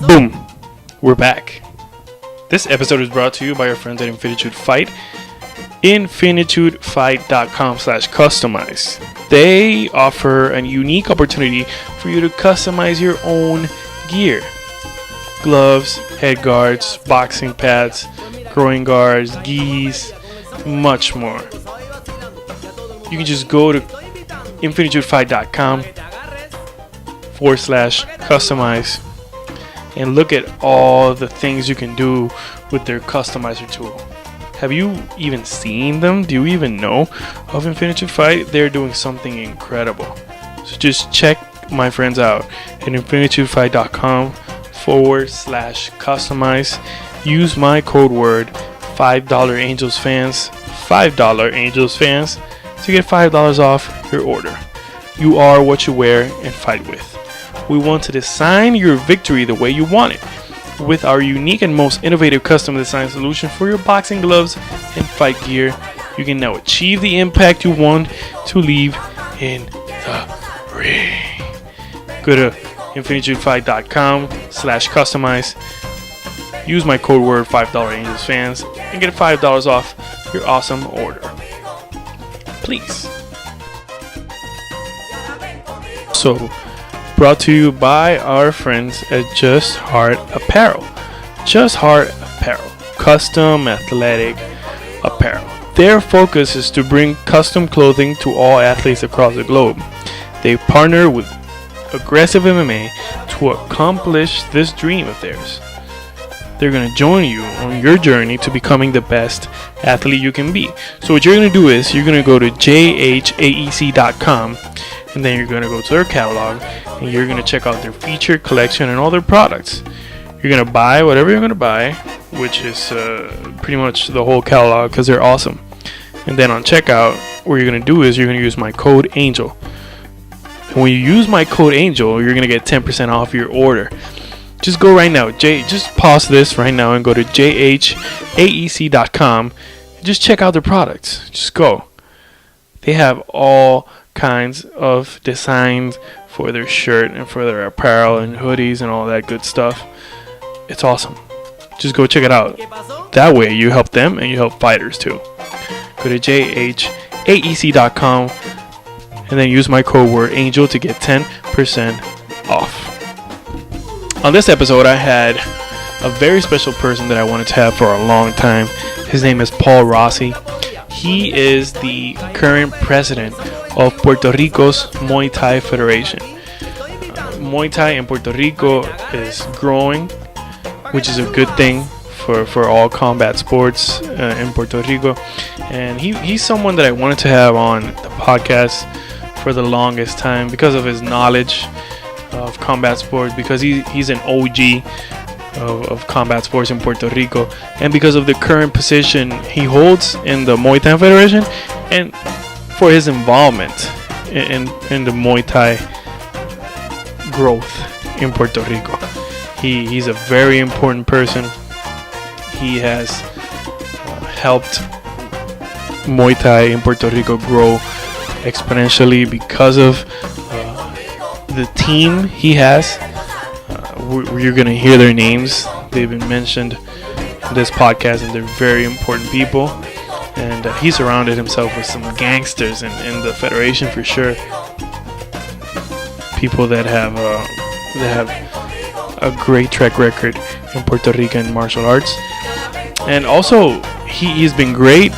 Boom! We're back. This episode is brought to you by our friends at Infinitude Fight. Infinitudefight.com/customize. They offer a unique opportunity for you to customize your own gear. Gloves, head guards, boxing pads, groin guards, gis, much more. You can just go to infinitudefight.com/customize and look at all the things you can do with their customizer tool. Have you even seen them? Do you even know of Infinitude Fight? They're doing something incredible. So just check my friends out at infinitudefight.com/customize. Use my code word $5 Angels fans, $5 Angels fans to get $5 off your order. You are what you wear and fight with. We want to design your victory the way you want it. With our unique and most innovative custom design solution for your boxing gloves and fight gear, you can now achieve the impact you want to leave in the ring. Go to infinitudefight.com/customize. Use my code word $5 Angels fans and get $5 off your awesome order. Please. So, brought to you by our friends at Just Heart Apparel. Just Heart Apparel, custom athletic apparel. Their focus is to bring custom clothing to all athletes across the globe. They partner with Aggressive MMA to accomplish this dream of theirs. They're going to join you on your journey to becoming the best athlete you can be. So what you're going to do is you're going to go to jhaec.com, and then you're going to go to their catalog and you're going to check out their featured collection and all their products. You're going to buy whatever you're going to buy, which is pretty much the whole catalog because they're awesome. And then on checkout, what you're going to do is you're going to use my code ANGEL. And when you use my code ANGEL, you're going to get 10% off your order. Just go right now. Just pause this right now and go to jhaec.com and just check out their products. Just go. They have all kinds of designs for their shirt and for their apparel and hoodies and all that good stuff. It's awesome. Just go check it out. That way you help them and you help fighters too. Go to jhaec.com and then use my code word ANGEL to get 10% off. On this episode, I had a very special person that I wanted to have for a long time. His name is Paul Rossy. He is the current president of Puerto Rico's Muay Thai Federation. Muay Thai in Puerto Rico is growing, which is a good thing for all combat sports in Puerto Rico. And he's someone that I wanted to have on the podcast for the longest time because of his knowledge of combat sports, because he's an OG of combat sports in Puerto Rico, and because of the current position he holds in the Muay Thai Federation, and for his involvement in the Muay Thai growth in Puerto Rico. He's a very important person. He has helped Muay Thai in Puerto Rico grow exponentially because of the team he has. You're going to hear their names. They've been mentioned in this podcast, and they're very important people. And he surrounded himself with some gangsters in the Federation for sure. People that have a great track record in Puerto Rican martial arts. And also, he's been great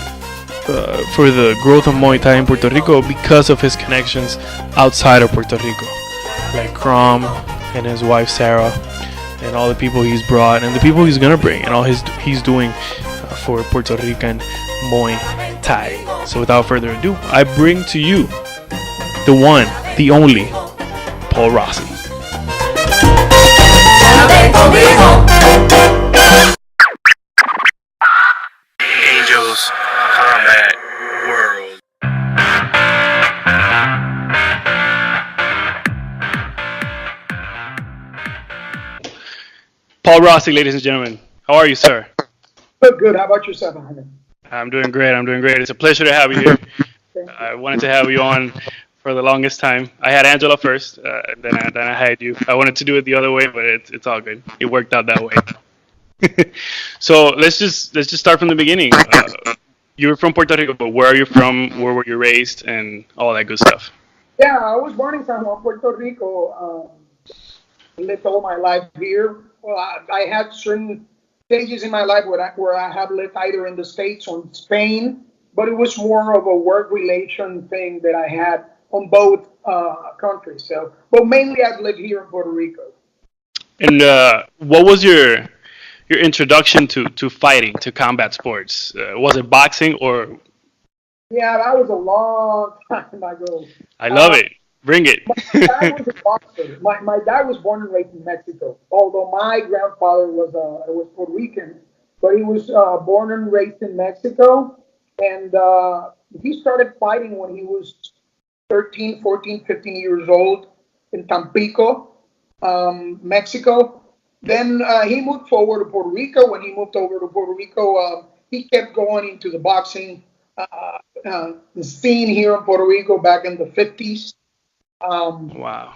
for the growth of Muay Thai in Puerto Rico because of his connections outside of Puerto Rico, like Crom and his wife Sarah, and all the people he's brought and the people he's gonna bring, and all he's doing for Puerto Rican Muay Thai. So without further ado, I bring to you the one, the only, Paul Rossy. Angels Combat World. Paul Rossy, ladies and gentlemen. How are you, sir? Good. How about yourself, Ahmed? I'm doing great. It's a pleasure to have you here. I wanted to have you on for the longest time. I had Angela first, then I had you. I wanted to do it the other way, but it's all good. It worked out that way. So let's just start from the beginning. You were from Puerto Rico, but where are you from? Where were you raised, and all that good stuff? Yeah, I was born in San Juan, Puerto Rico. Lived all my life here. Well, I had certain stages in my life where I have lived either in the States or in Spain, but it was more of a work relation thing that I had on both countries. So, but mainly I've lived here in Puerto Rico. And what was your introduction to fighting, to combat sports? Was it boxing or? Yeah, that was a long time ago. I love Uh, it. Bring it. My dad was a boxer. My dad was born and raised in Mexico. Although my grandfather was Puerto Rican, but he was born and raised in Mexico, and he started fighting when he was 13, 14, 15 years old in Tampico, Mexico. Then he moved forward to Puerto Rico. When he moved over to Puerto Rico, he kept going into the boxing scene here in Puerto Rico back in the 50s. Wow.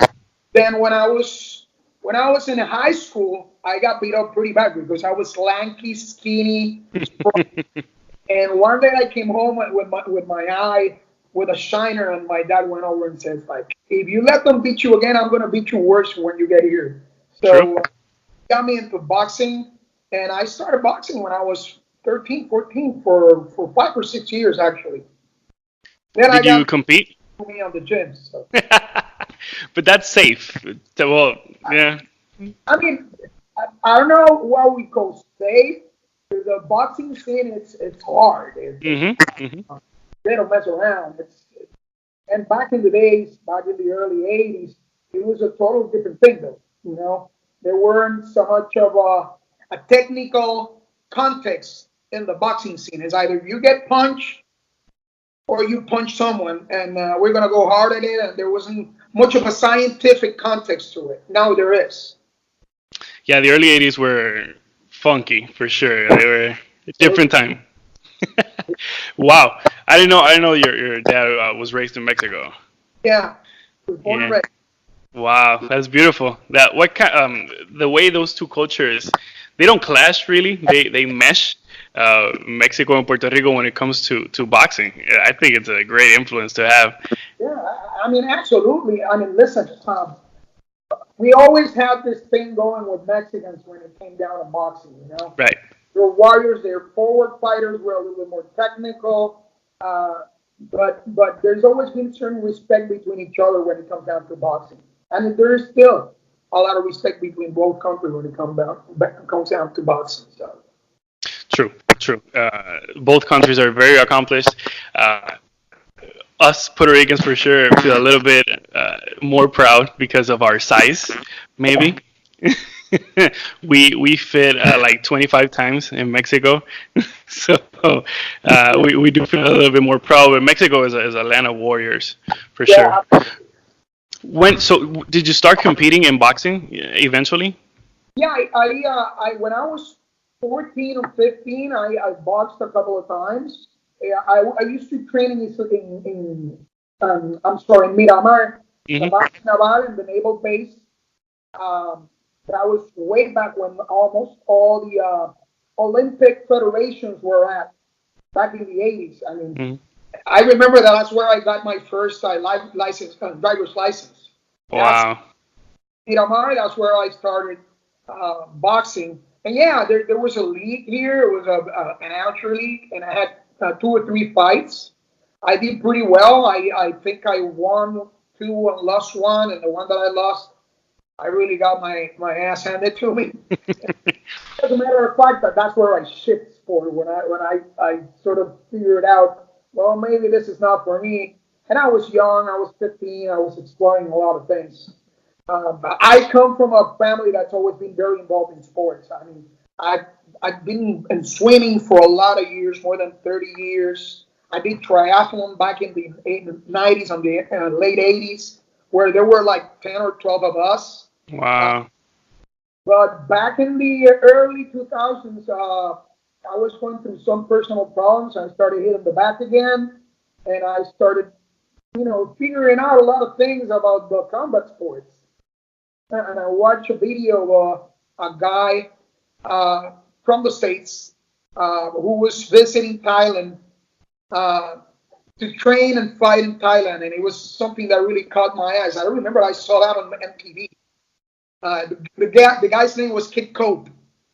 Then when I was in high school, I got beat up pretty bad because I was lanky, skinny, and one day I came home with my eye with a shiner, and my dad went over and says like, "If you let them beat you again, I'm gonna beat you worse when you get here." True. So got me into boxing, and I started boxing when I was 13, 14 for 5 or 6 years actually. Then I Did got you compete? me on the gym. So But that's safe. Well, yeah. I mean, I don't know what we call safe. The boxing scene, it's hard. Mhm. Mhm. They don't mess around. And back in the days, back in the early '80s, it was a total different thing, though. There weren't so much of a technical context in the boxing scene. It's either you get punched or you punch someone, and we're gonna go hard at it. And there wasn't much of a scientific context to it. Now there is. Yeah, the early '80s were funky for sure. They were a So different time. Wow. I didn't know your dad was raised in Mexico. yeah, I was born and Yeah. raised. Wow, that's beautiful. That what kind the way those two cultures, they don't clash really. They mesh. Mexico and Puerto Rico when it comes to boxing. Yeah, I think it's a great influence to have. Yeah, I mean, absolutely. I mean, listen, we always had this thing going with Mexicans when it came down to boxing. Right. They're warriors, they're forward fighters, we're a little bit more technical, uh, but there's always been certain respect between each other when it comes down to boxing. And there is still a lot of respect between both countries when it comes down to boxing. So. True. True. Both countries are very accomplished. Us Puerto Ricans for sure feel a little bit more proud because of our size, maybe. we fit like 25 times in Mexico, so we do feel a little bit more proud. But Mexico is a land of warriors for sure. Yeah, Did you start competing in boxing eventually? yeah. When I was 14 or 15, I boxed a couple of times. Yeah, I used to train I'm sorry, in Miramar, the Hmm. Base Naval in the naval base. That was way back when almost all the Olympic federations were at back in the 80s. I mean, Hmm. I remember that's where I got my first license, driver's license. That's Wow. Miramar. That's where I started boxing. And yeah, there was a league here. It was an amateur league, and I had 2 or 3 fights. I did pretty well. I think I won two and lost one, and the one that I lost, I really got my ass handed to me. As a matter of fact, that's where I shift sport when I sort of figured out, well, maybe this is not for me. And I was young. I was 15. I was exploring a lot of things. I come from a family that's always been very involved in sports. I mean, I've I've been in swimming for a lot of years, more than 30 years. I did triathlon back in the 90s, on the late 80s, where there were like 10 or 12 of us. Uh, Wow. but back in the early 2000s, I was going through some personal problems. I started hitting the back again, and I started figuring out a lot of things about the combat sports. And I watched a video of a guy uh, from the States who was visiting Thailand uh, to train and fight in Thailand. And it was something that really caught my eyes. I remember I saw that on MTV. The guy's name was Kid Cope.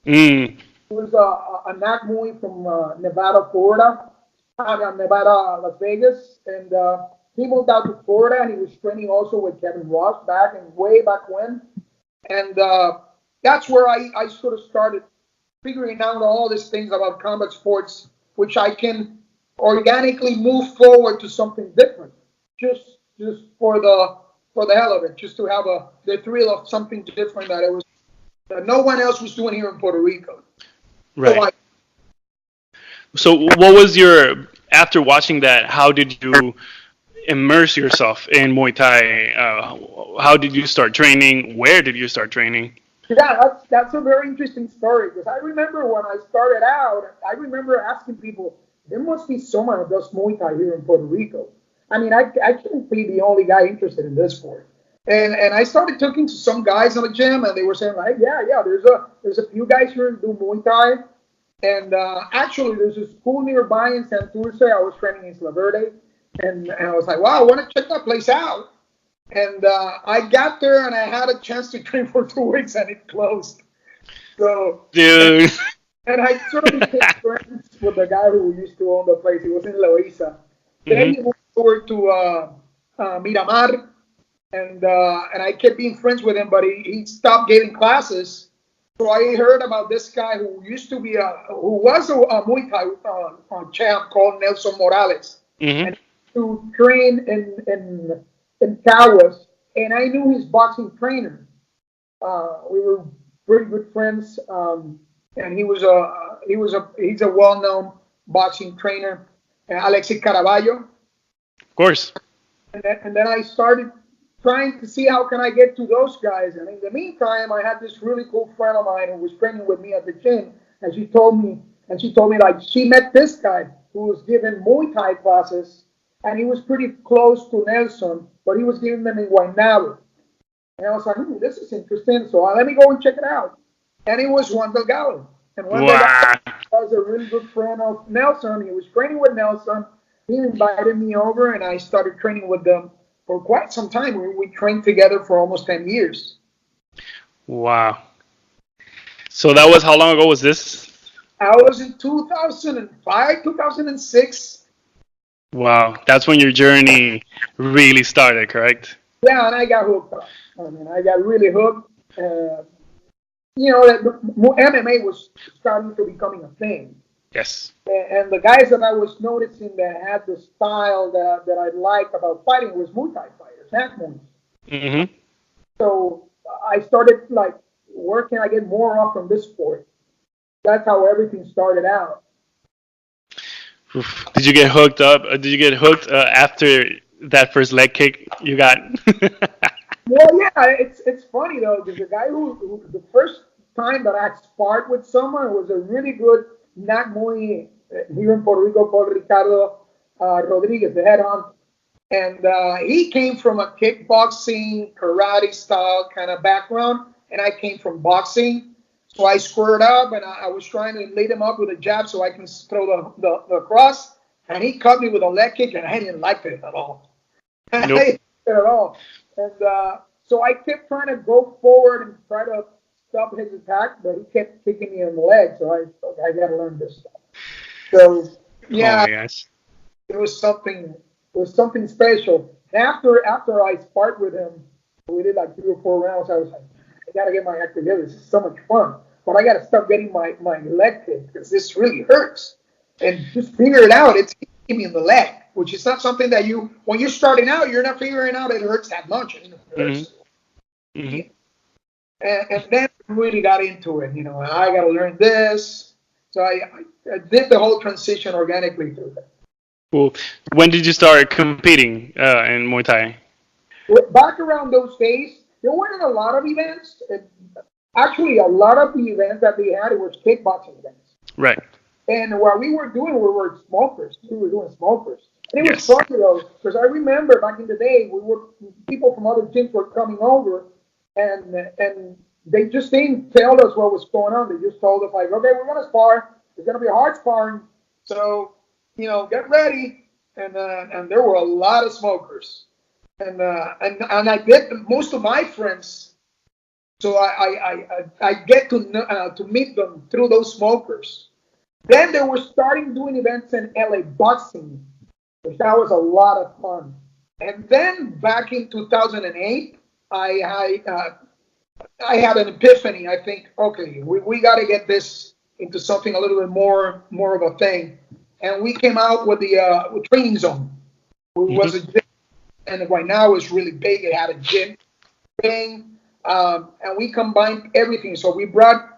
Mm. He was a Nakmui from Nevada, Florida, Nevada, Las Vegas, and he moved out to Florida, and he was training also with Kevin Ross back and way back when, and that's where I sort of started figuring out all these things about combat sports, which I can organically move forward to something different, just for the hell of it, just to have the thrill of something different that no one else was doing here in Puerto Rico. Right. So So, what was your after watching that? How did you immerse yourself in Muay Thai? How did you start training? Where did you start training? yeah, that's a very interesting story because I remember when I started out, I remember asking people, there must be someone who does Muay Thai here in Puerto Rico. I mean, I can't be the only guy interested in this sport. And I started talking to some guys in the gym, and they were saying like, yeah, there's a few guys here who do Muay Thai, and actually there's a school nearby in Santurce. I was training in Isla Verde, and I was like, wow, I want to check that place out. And I got there and I had a chance to train for 2 weeks and it closed. So, Dude. and I sort of became friends with the guy who used to own the place. He was in Loiza. Then Hmm. he moved over to Miramar, and I kept being friends with him, but he stopped giving classes. So I heard about this guy who used to be who was a Muay Thai champ called Nelson Morales, Hmm. and he used to train in Caguas, and I knew his boxing trainer. We were pretty good friends, and he's a well-known boxing trainer, Alexis Caraballo. Of course. And then I started trying to see how can I get to those guys. And in the meantime, I had this really cool friend of mine who was training with me at the gym, and she told me like she met this guy who was giving Muay Thai classes, and he was pretty close to Nelson, but he was giving them in Guaynabo. And I was like, this is interesting. So let me go and check it out. And it was Juan Delgado. And Juan Delgado Wow. was a really good friend of Nelson. He was training with Nelson. He invited me over, and I started training with them for quite some time. We trained together for almost 10 years. Wow. So that was how long ago was this? I was in 2005, 2006. Wow. That's when your journey really started, correct? Yeah, and I got hooked up. I mean, I got really hooked. Uh, MMA was starting to becoming a thing. Yes. And the guys that I was noticing that had the style that I liked about fighting was Muay Thai fighters, Nakmuis. Hmm. So I started like working, I get more off from this sport. That's how everything started out. Did you get hooked up? Did you get hooked after that first leg kick you got? Well, yeah, it's funny though because the guy who the first time that I sparred with someone was a really good Nakmui here in Puerto Rico called Ricardo Rodriguez, the head on. And he came from a kickboxing, karate style kind of background, and I came from boxing. So I squared up, and I was trying to lead him up with a jab so I can throw the cross. And he cut me with a leg kick, and I didn't like it at all. I didn't Nope. like it at all. And so I kept trying to go forward and try to stop his attack, but he kept kicking me in the leg. So I got to learn this stuff. So Oh yeah, my gosh. it was something special. And after I sparred with him, we did like 3 or 4 rounds. I was like, I gotta get my act together. This is so much fun, but I gotta stop getting my leg kicked because this really hurts. And just figure it out. It's hitting me in the leg, which is not something that when you're starting out, you're not figuring out it hurts that much. It Hmm. hurts. Hmm. And then I really got into it. I gotta learn this. So I did the whole transition organically through that. Cool. When did you start competing in Muay Thai? Back around those days, there weren't a lot of events. Actually, a lot of the events that they had were kickboxing events. Right. And what we were doing, we were smokers. We were doing smokers. And it was Yes. funny though, because I remember back in the day, people from other gyms were coming over, and they just didn't tell us what was going on. They just told us like, okay, we're gonna spar. It's gonna be a hard sparring, so get ready. And there were a lot of smokers, and I get most of my friends. So I get to meet them through those smokers. Then they were starting doing events in LA boxing, which that was a lot of fun. And then back in 2008, I had an epiphany. I think, okay, we got to get this into something a little bit more of a thing. And we came out with the with Training Zone. It Hmm. was a gym, and right now it's really big. It had a gym thing, and we combined everything. So we brought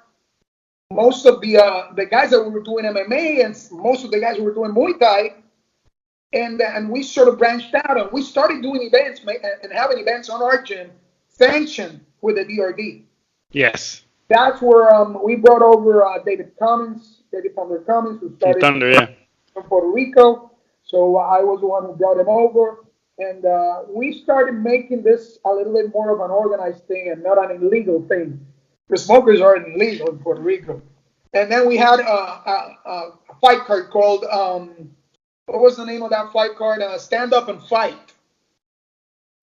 most of the guys that were doing MMA and most of the guys who were doing Muay Thai, and we sort of branched out and we started doing events and having events on our gym sanctioned with the DRD. Yes. That's where we brought over David Thunder Cummins, who From started Thunder, yeah. from Puerto Rico. So I was the one who brought him over, and we started making this a little bit more of an organized thing and not an illegal thing. The smokers are illegal in Puerto Rico. And then we had a fight card called what was the name of that fight card? Stand Up and Fight.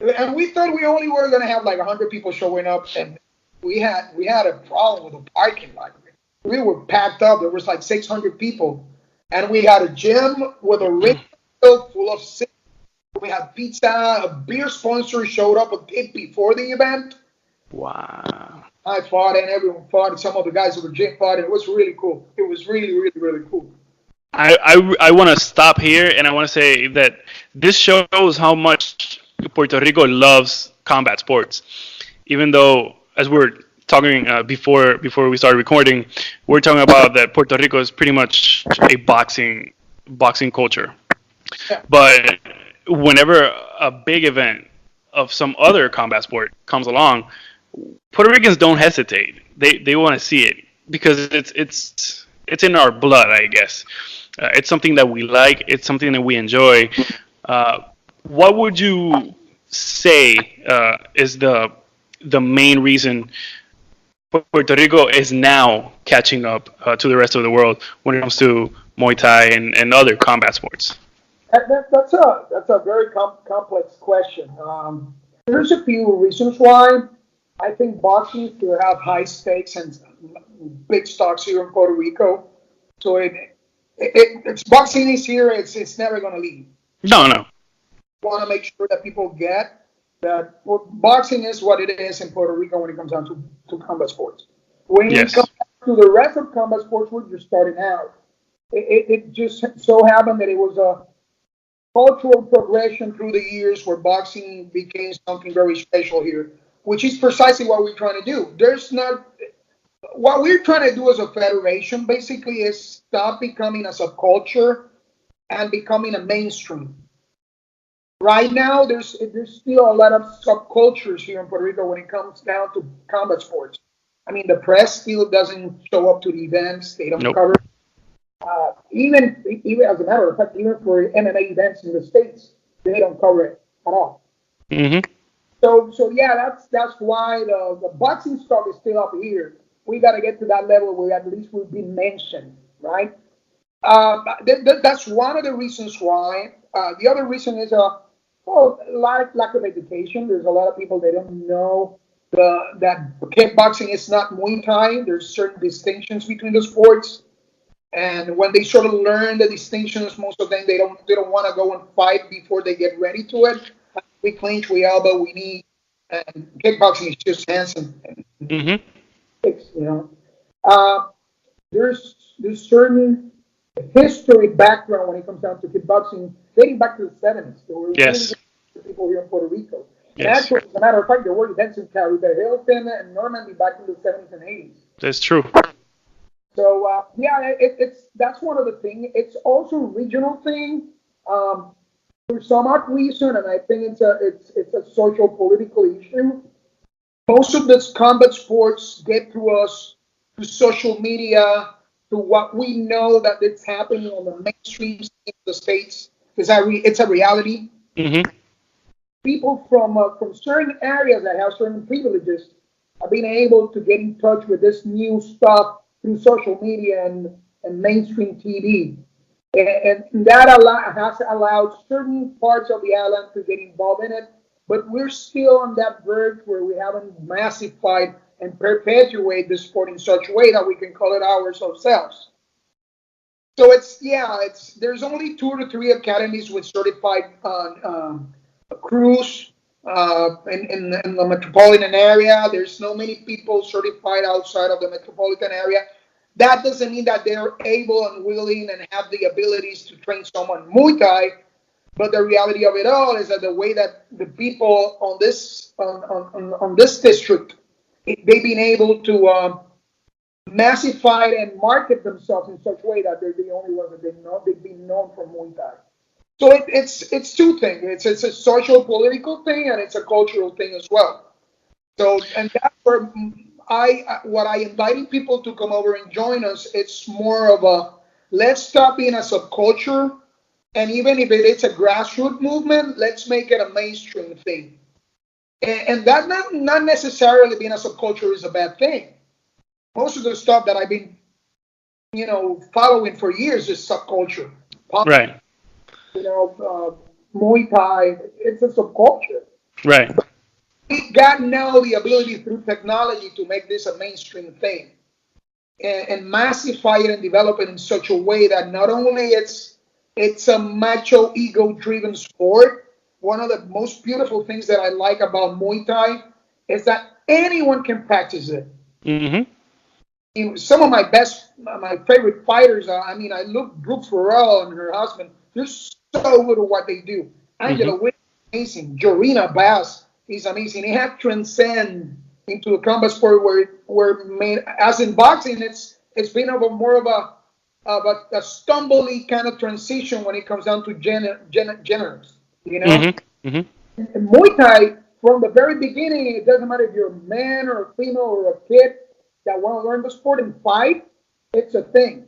And we thought we only were going to have like 100 people showing up, and we had a problem with the parking lot. We were packed up. There was like 600 people, and we had a gym with a ring full of seats. We had pizza. A beer sponsor showed up a bit before the event. Wow. I fought, and everyone fought. And some of the guys who were gym fought. And it was really cool. It was really, really, really cool. I want to stop here and I want to say that this shows how much Puerto Rico loves combat sports. Even though, as we were talking before we started recording, we're talking about that Puerto Rico is pretty much a boxing culture. Yeah. But whenever a big event of some other combat sport comes along, Puerto Ricans don't hesitate. They want to see it because it's in our blood, I guess. It's something that we like. It's something that we enjoy. Uh, what would you say is the main reason Puerto Rico is now catching up to the rest of the world when it comes to Muay Thai and other combat sports? That's a very complex question. There's a few reasons why. I think boxing still have high stakes and big stocks here in Puerto Rico. So it's boxing is here. It's never going to leave. No, no. Want to make sure that people get that boxing is what it is in Puerto Rico when it comes down to combat sports. When it Yes. comes to the rest of combat sports, we're just starting out. It just so happened that it was a cultural progression through the years where boxing became something very special here, which is precisely what we're trying to do. There's not what we're trying to do as a federation basically is stop becoming a subculture and becoming a mainstream. Right now, there's still a lot of subcultures here in Puerto Rico when it comes down to combat sports. I mean, the press still doesn't show up to the events; they don't Nope. cover. Even as a matter of fact, even for MMA events in the states, they don't cover it at all. Hmm. So yeah, that's why the boxing stuff is still up here. We got to get to that level where at least we've been mentioned, right? That's one of the reasons why. The other reason is a lot of lack of education. There's a lot of people they don't know that kickboxing is not Muay Thai. There's certain distinctions between the sports, and when they sort of learn the distinctions, most of them they don't want to go and fight before they get ready to it. We clinch, we elbow, we knee, and kickboxing is just hands and Hmm. kicks. Uh, there's certain history background when it comes down to kickboxing, dating back to the 70s. There were really Yes. good people here in Puerto Rico. And Yes. actually, as a matter of fact, there were events in Caribe Hilton and Normandy back in the 70s and 80s. That's true. So yeah, it's that's one of the things. It's also a regional thing. For some odd reason, and I think it's a social political issue. Most of the combat sports get to us through social media, to what we know that it's happening on the mainstream in the states. because it's a reality. Mm-hmm. People from certain areas that have certain privileges have been able to get in touch with this new stuff through social media and mainstream TV. And that has allowed certain parts of the island to get involved in it. But we're still on that verge where we haven't massified and perpetuate the sport in such a way that we can call it ours ourselves. So it's there's only 2 to 3 academies with certified crews in the metropolitan area. There's no many people certified outside of the metropolitan area. That doesn't mean that they're able and willing and have the abilities to train someone Muay Thai. But the reality of it all is that the way that the people on this district, they've been able to massify and market themselves in such a way that they're the only ones that they've been known for Muay Thai. So it's two things. It's a social political thing and it's a cultural thing as well. So and that's where what I inviting people to come over and join us. It's more of a let's stop being a subculture, and even if it's a grassroots movement, let's make it a mainstream thing. And that not necessarily being a subculture is a bad thing. Most of the stuff that I've been following for years is subculture. Right. Muay Thai, it's a subculture. Right. But we got now the ability through technology to make this a mainstream thing and massify it and develop it in such a way that not only it's a macho ego driven sport. One of the most beautiful things that I like about Muay Thai is that anyone can practice it. Mm-hmm. Some of my favorite fighters I look Brooke Farrell and her husband, they're so good at what they do. Angela Whitley is amazing. Jorina Bass is amazing. They have transcend into a combat sport where as in boxing, it's been more of a stumbly kind of transition when it comes down to genres, Mm-hmm. Mm-hmm. And Muay Thai, from the very beginning, it doesn't matter if you're a man or a female or a kid that want to learn the sport and fight, it's a thing.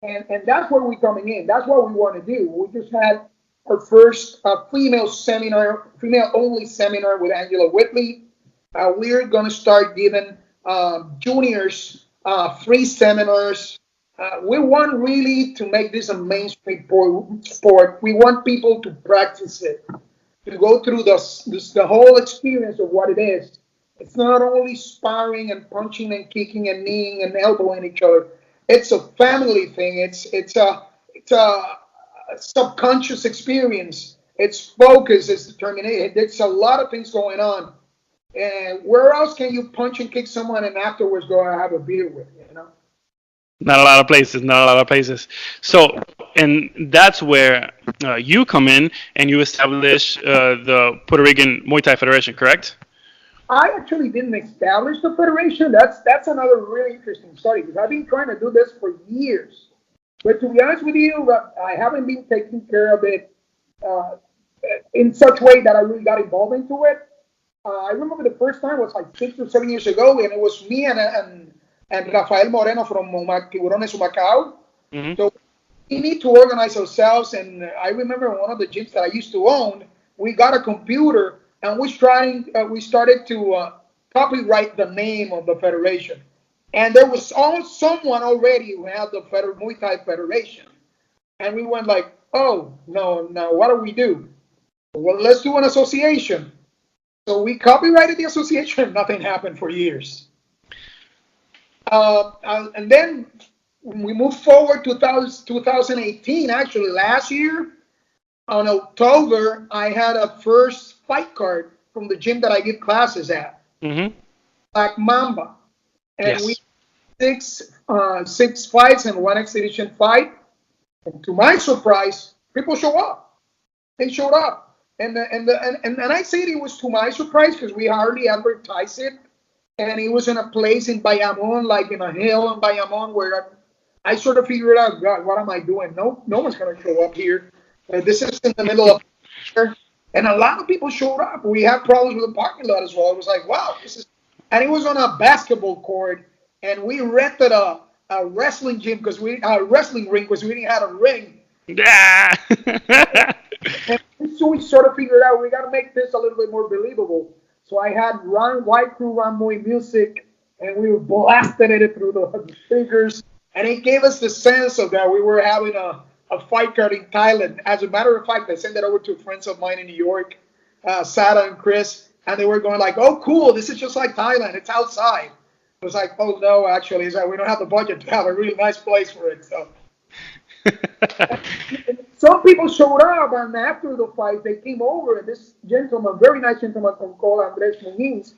And that's where we're coming in. That's what we want to do. We just had our first female only seminar with Angela Whitley. We're going to start giving juniors free seminars. We want really to make this a mainstream sport. We want people to practice it, to go through the whole experience of what it is. It's not only sparring and punching and kicking and kneeing and elbowing each other. It's a family thing. It's a subconscious experience. It's focus. It's determination. There's a lot of things going on. And where else can you punch and kick someone and afterwards go and have a beer with? Not a lot of places. Not a lot of places. So, and that's where you come in and you establish the Puerto Rican Muay Thai Federation, correct? I actually didn't establish the federation. That's another really interesting story because I've been trying to do this for years. But to be honest with you, I haven't been taking care of it in such a way that I really got involved into it. I remember the first time was like 6 or 7 years ago, and it was me and Rafael Moreno from Tiburones Humacao. Mm-hmm. So we need to organize ourselves. And I remember one of the gyms that I used to own, we got a computer and we started to copyright the name of the federation. And there was someone already who had the Muay Thai Federation. And we went like, oh, no, what do we do? Well, let's do an association. So we copyrighted the association and nothing happened for years. And then we moved forward to 2018, actually last year. On October, I had a first fight card from the gym that I give classes at, Black Mamba. And yes. We six fights and one exhibition fight. And to my surprise, people show up. They showed up. And I say it was to my surprise because we hardly advertised it. And it was in a place in Bayamon, like in a hill in Bayamon, where I sort of figured out, God, what am I doing? No one's going to show up here. This is in the middle of and a lot of people showed up. We had problems with the parking lot as well. It was like, wow, and it was on a basketball court, and we rented a wrestling gym a wrestling ring because we didn't have a ring. Ah! And so we sort of figured out we got to make this a little bit more believable. So I had White Crew run Moy music, and we were blasting it through the speakers, and it gave us the sense of that we were having a fight card in Thailand. As a matter of fact, I sent that over to friends of mine in New York, Sada and Chris, and they were going like, "Oh, cool! This is just like Thailand. It's outside." I was like, "Oh no, actually, it's like we don't have the budget to have a really nice place for it." So some people showed up, and after the fight, they came over, and this gentleman, very nice gentleman from called Andres Muniz,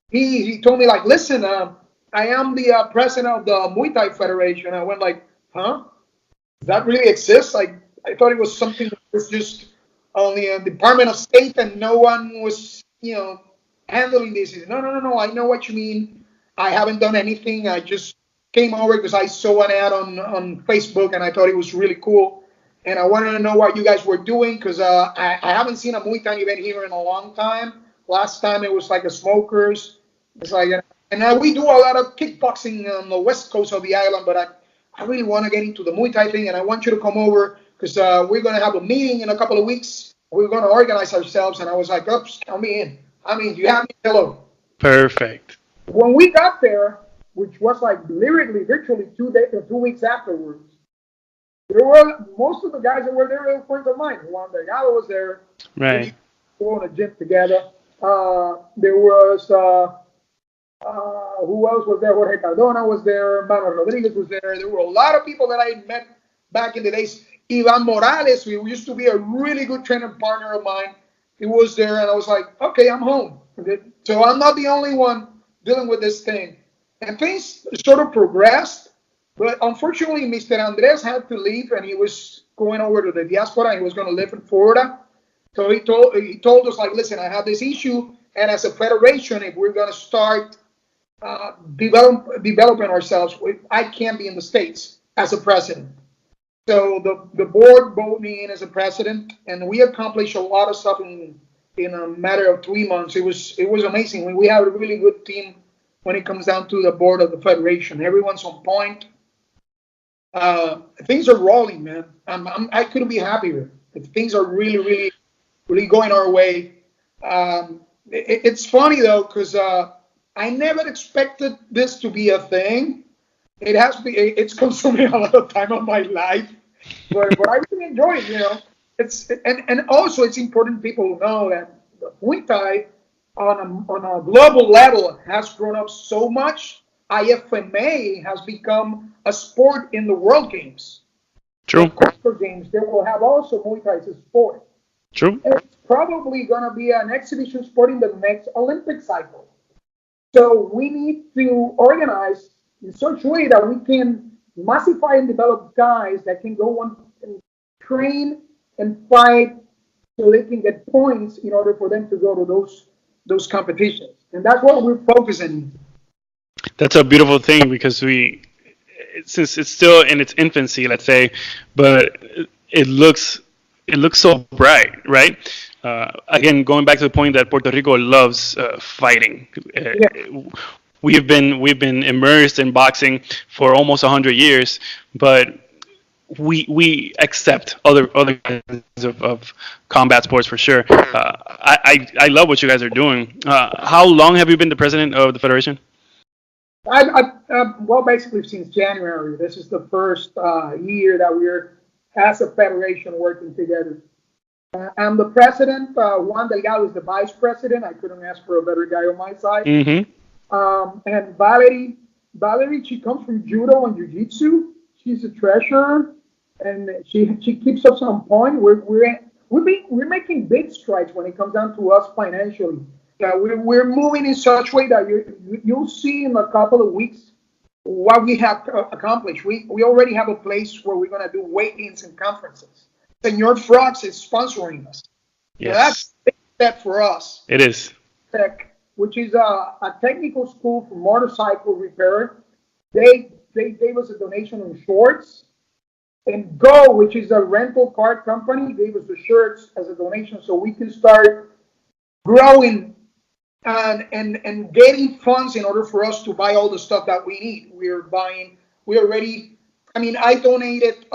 he told me like, listen, I am the president of the Muay Thai Federation. I went like, huh? Does that really exist? Like, I thought it was something that was just on the Department of State, and no one was, handling this. He said, no. I know what you mean. I haven't done anything. I just came over because I saw an ad on Facebook, and I thought it was really cool. And I wanted to know what you guys were doing because I haven't seen a Muay Thai event here in a long time. Last time it was like a smokers. It's like, and we do a lot of kickboxing on the west coast of the island, but I really want to get into the Muay Thai thing, and I want you to come over because we're going to have a meeting in a couple of weeks. We're going to organize ourselves. And I was like, oops, count me in. I mean, you have me. Hello. Perfect. When we got there, which was like literally, virtually 2 days or 2 weeks afterwards, there were most of the guys that were there were friends of mine. Juan Delgado was there. Right. We were in a gym together. There was who else was there? Jorge Cardona was there. Manuel Rodriguez was there. There were a lot of people that I met back in the days. Ivan Morales, who used to be a really good trainer partner of mine, he was there, and I was like, okay, I'm home. So I'm not the only one dealing with this thing. And things sort of progressed, but unfortunately, Mr. Andres had to leave, and he was going over to the diaspora, and he was going to live in Florida. So he told us, like, listen, I have this issue, and as a federation, if we're going to start developing ourselves, I can't be in the States as a president. So the board voted me in as a president, and we accomplished a lot of stuff in a matter of 3 months. It was amazing. We have a really good team when it comes down to the board of the federation. Everyone's on point. Things are rolling, man. I couldn't be happier. Things are really, really, really going our way. It's funny though, because I never expected this to be a thing. It's consuming a lot of time of my life, but I really enjoy it. And also it's important people know that the Muay Thai on a global level has grown up so much. IFMA has become a sport in the World Games. The True. Coastal Games, they will have also Muay Thai as a sport. True. It's probably going to be an exhibition sport in the next Olympic cycle. So we need to organize in such a way that we can massify and develop guys that can go on and train and fight so they can get points in order for them to go to those competitions. And that's what we're focusing. That's a beautiful thing because since it's still in its infancy, let's say, but it looks so bright, right? Again, going back to the point that Puerto Rico loves fighting. Yeah. We've been immersed in boxing for almost 100 years, but we accept other kinds of combat sports for sure. I love what you guys are doing. How long have you been the president of the federation? Well, basically since January. This is the first year that we're, as a federation, working together. I'm the president. Juan Delgado is the vice president. I couldn't ask for a better guy on my side. Mm-hmm. And Valerie, she comes from judo and jiu-jitsu. She's a treasurer, and she keeps us on point. We're making big strides when it comes down to us financially. We're moving in such a way that you'll see in a couple of weeks what we have accomplished. We already have a place where we're going to do weigh-ins and conferences. Senor Frogs is sponsoring us. Yes. So that's a big step for us. It is. Tech, which is a technical school for motorcycle repair. They gave us a donation on shorts. And Go, which is a rental car company, gave us the shirts as a donation so we can start growing and getting funds in order for us to buy all the stuff that we need. We already, I mean, I donated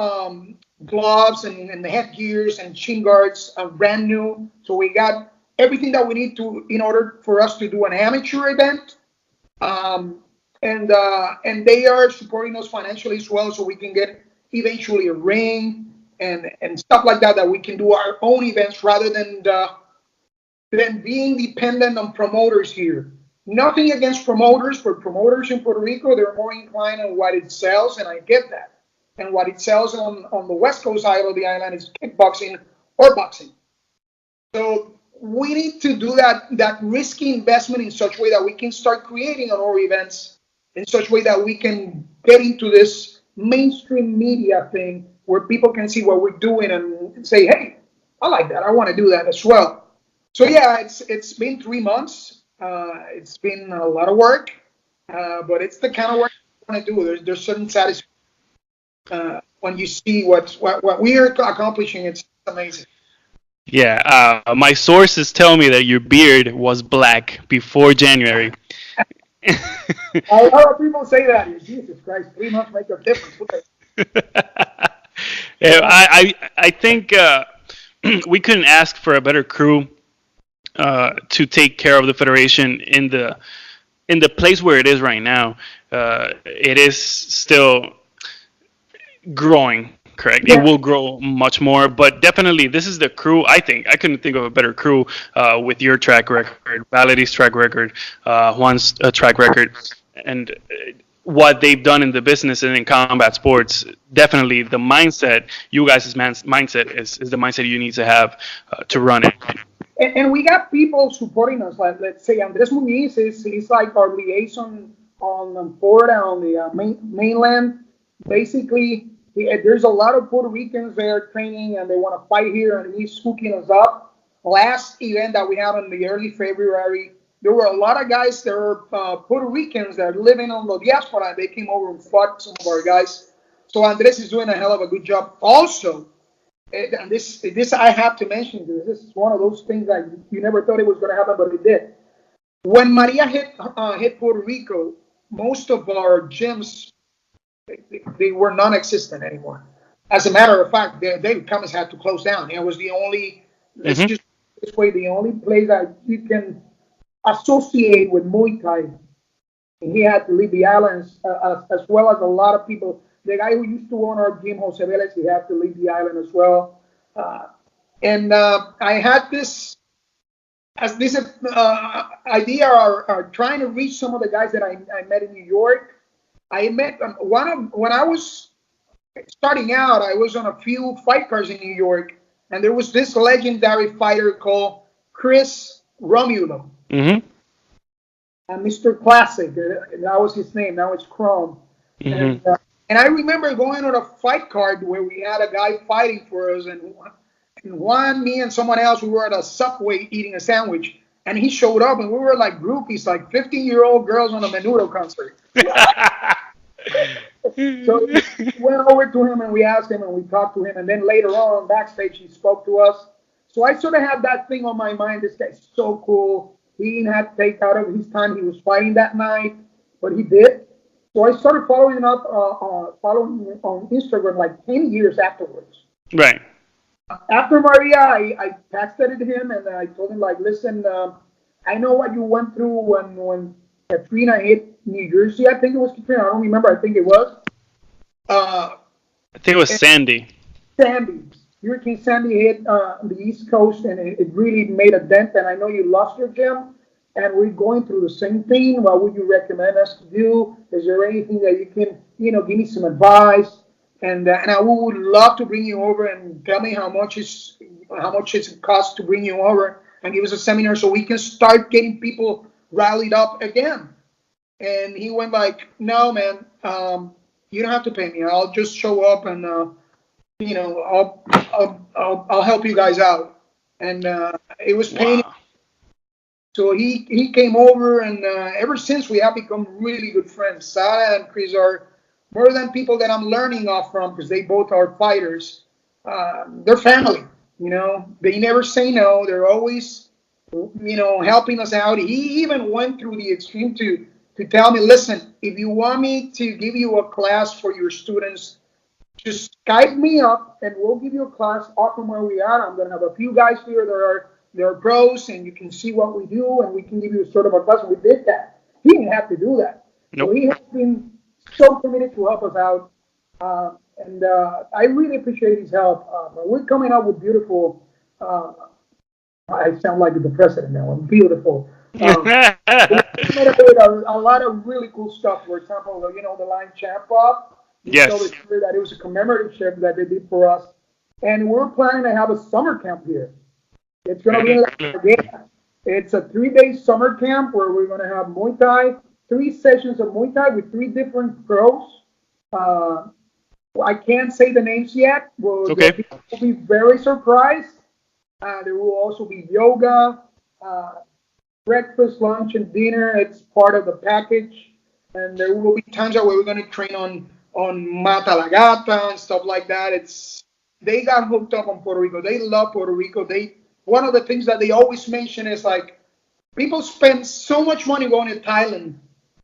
gloves and the headgears and shin guards are brand new. So we got everything that we need to in order for us to do an amateur event. Um, and they are supporting us financially as well, so we can get eventually a ring and stuff like that, that we can do our own events rather than being dependent on promoters here. Nothing against promoters, but promoters in Puerto Rico, they're more inclined on what it sells, and I get that. And what it sells on the west coast side of the island is kickboxing or boxing. So we need to do that risky investment in such a way that we can start creating our events in such a way that we can get into this mainstream media thing where people can see what we're doing and say, hey, I like that. I want to do that as well. So yeah, it's been 3 months. It's been a lot of work, but it's the kind of work I want to do. There's certain satisfaction when you see what we are accomplishing. It's amazing. Yeah, my sources tell me that your beard was black before January. A lot of people say that. Jesus Christ, 3 months make a difference. Yeah, I think we couldn't ask for a better crew to take care of the federation in the place where it is right now. It is still growing. Correct. It Yeah. will grow much more, but definitely this is the crew. I think I couldn't think of a better crew with your track record, Validy's track record, Juan's track record, and what they've done in the business and in combat sports. Definitely, the mindset, you guys' mindset is the mindset you need to have to run it. And we got people supporting us. Like, let's say Andres Muniz is like our liaison on Florida, on the mainland. Basically, there's a lot of Puerto Ricans there training, and they want to fight here, and he's hooking us up. Last event that we had in the early February, there were a lot of guys that were Puerto Ricans that are living on the diaspora. They came over and fought some of our guys. So Andres is doing a hell of a good job. Also, and this I have to mention, because this is one of those things that you never thought it was going to happen, but it did. When Maria hit Puerto Rico, most of our gyms they were non-existent anymore. As a matter of fact, David Cummins had to close down. It was the only, let's Mm-hmm. just this way, the only place that you can associate with Muay Thai. And he had to leave the islands, as well as a lot of people. The guy who used to own our gym, Jose Velez, he had to leave the island as well. And I had this idea, or trying to reach some of the guys that I met in New York. I met when I was starting out. I was on a few fight cards in New York, and there was this legendary fighter called Chris Romulo, Mm-hmm. Mr. Classic. That was his name. Now it's Chrome. And, Mm-hmm. and I remember going on a fight card where we had a guy fighting for us, and one, me and someone else, we were at a Subway eating a sandwich, and he showed up, and we were like groupies, like 15-year-old girls on a Menudo concert. So we went over to him and we asked him and we talked to him, and then later on backstage he spoke to us. So I sort of had that thing on my mind. This guy's so cool. He didn't have to take out of his time. He was fighting that night, but he did. So I started following him on Instagram like 10 years afterwards. Right. After Maria, I texted him and I told him, like, listen, I know what you went through when Katrina hit New Jersey. I think it was Katrina. I don't remember. I think it was. I think it was Sandy. Sandy. Hurricane Sandy hit the East Coast, and it really made a dent. And I know you lost your gym, and we're going through the same thing. What would you recommend us to do? Is there anything that you can, give me some advice? And I would love to bring you over and tell me how much it costs to bring you over and give us a seminar so we can start getting people rallied up again. And he went like, no, man, you don't have to pay me. I'll just show up and I'll help you guys out. And it was painful. Wow. So he came over, and ever since we have become really good friends. Sarah and Chris are more than people that I'm learning off from, because they both are fighters. They're family. They never say no. They're always, helping us out. He even went through the extreme to tell me, listen, if you want me to give you a class for your students, just Skype me up and we'll give you a class off from where we are. I'm going to have a few guys here that are pros and you can see what we do and we can give you a sort of a class. We did that. He didn't have to do that. So Nope. he has been so committed to help us out. And I really appreciate his help. We're coming up with beautiful, uh, I sound like the president now, I'm beautiful. We made a lot of really cool stuff. For example, the line champ up. You saw the Yes. shirt that it was a commemorative shirt that they did for us. And we're planning to have a summer camp here. It's going to be in La Parguera. It's a 3-day summer camp where we're going to have Muay Thai, 3 sessions of Muay Thai with 3 different pros. Uh, I can't say the names yet. Well, the Okay. people will be very surprised. There will also be yoga, uh, breakfast, lunch, and dinner. It's part of the package. And there will be times where we're going to train on Mata La Gata and stuff like that. They got hooked up on Puerto Rico. They love Puerto Rico. One of the things that they always mention is like people spend so much money going to Thailand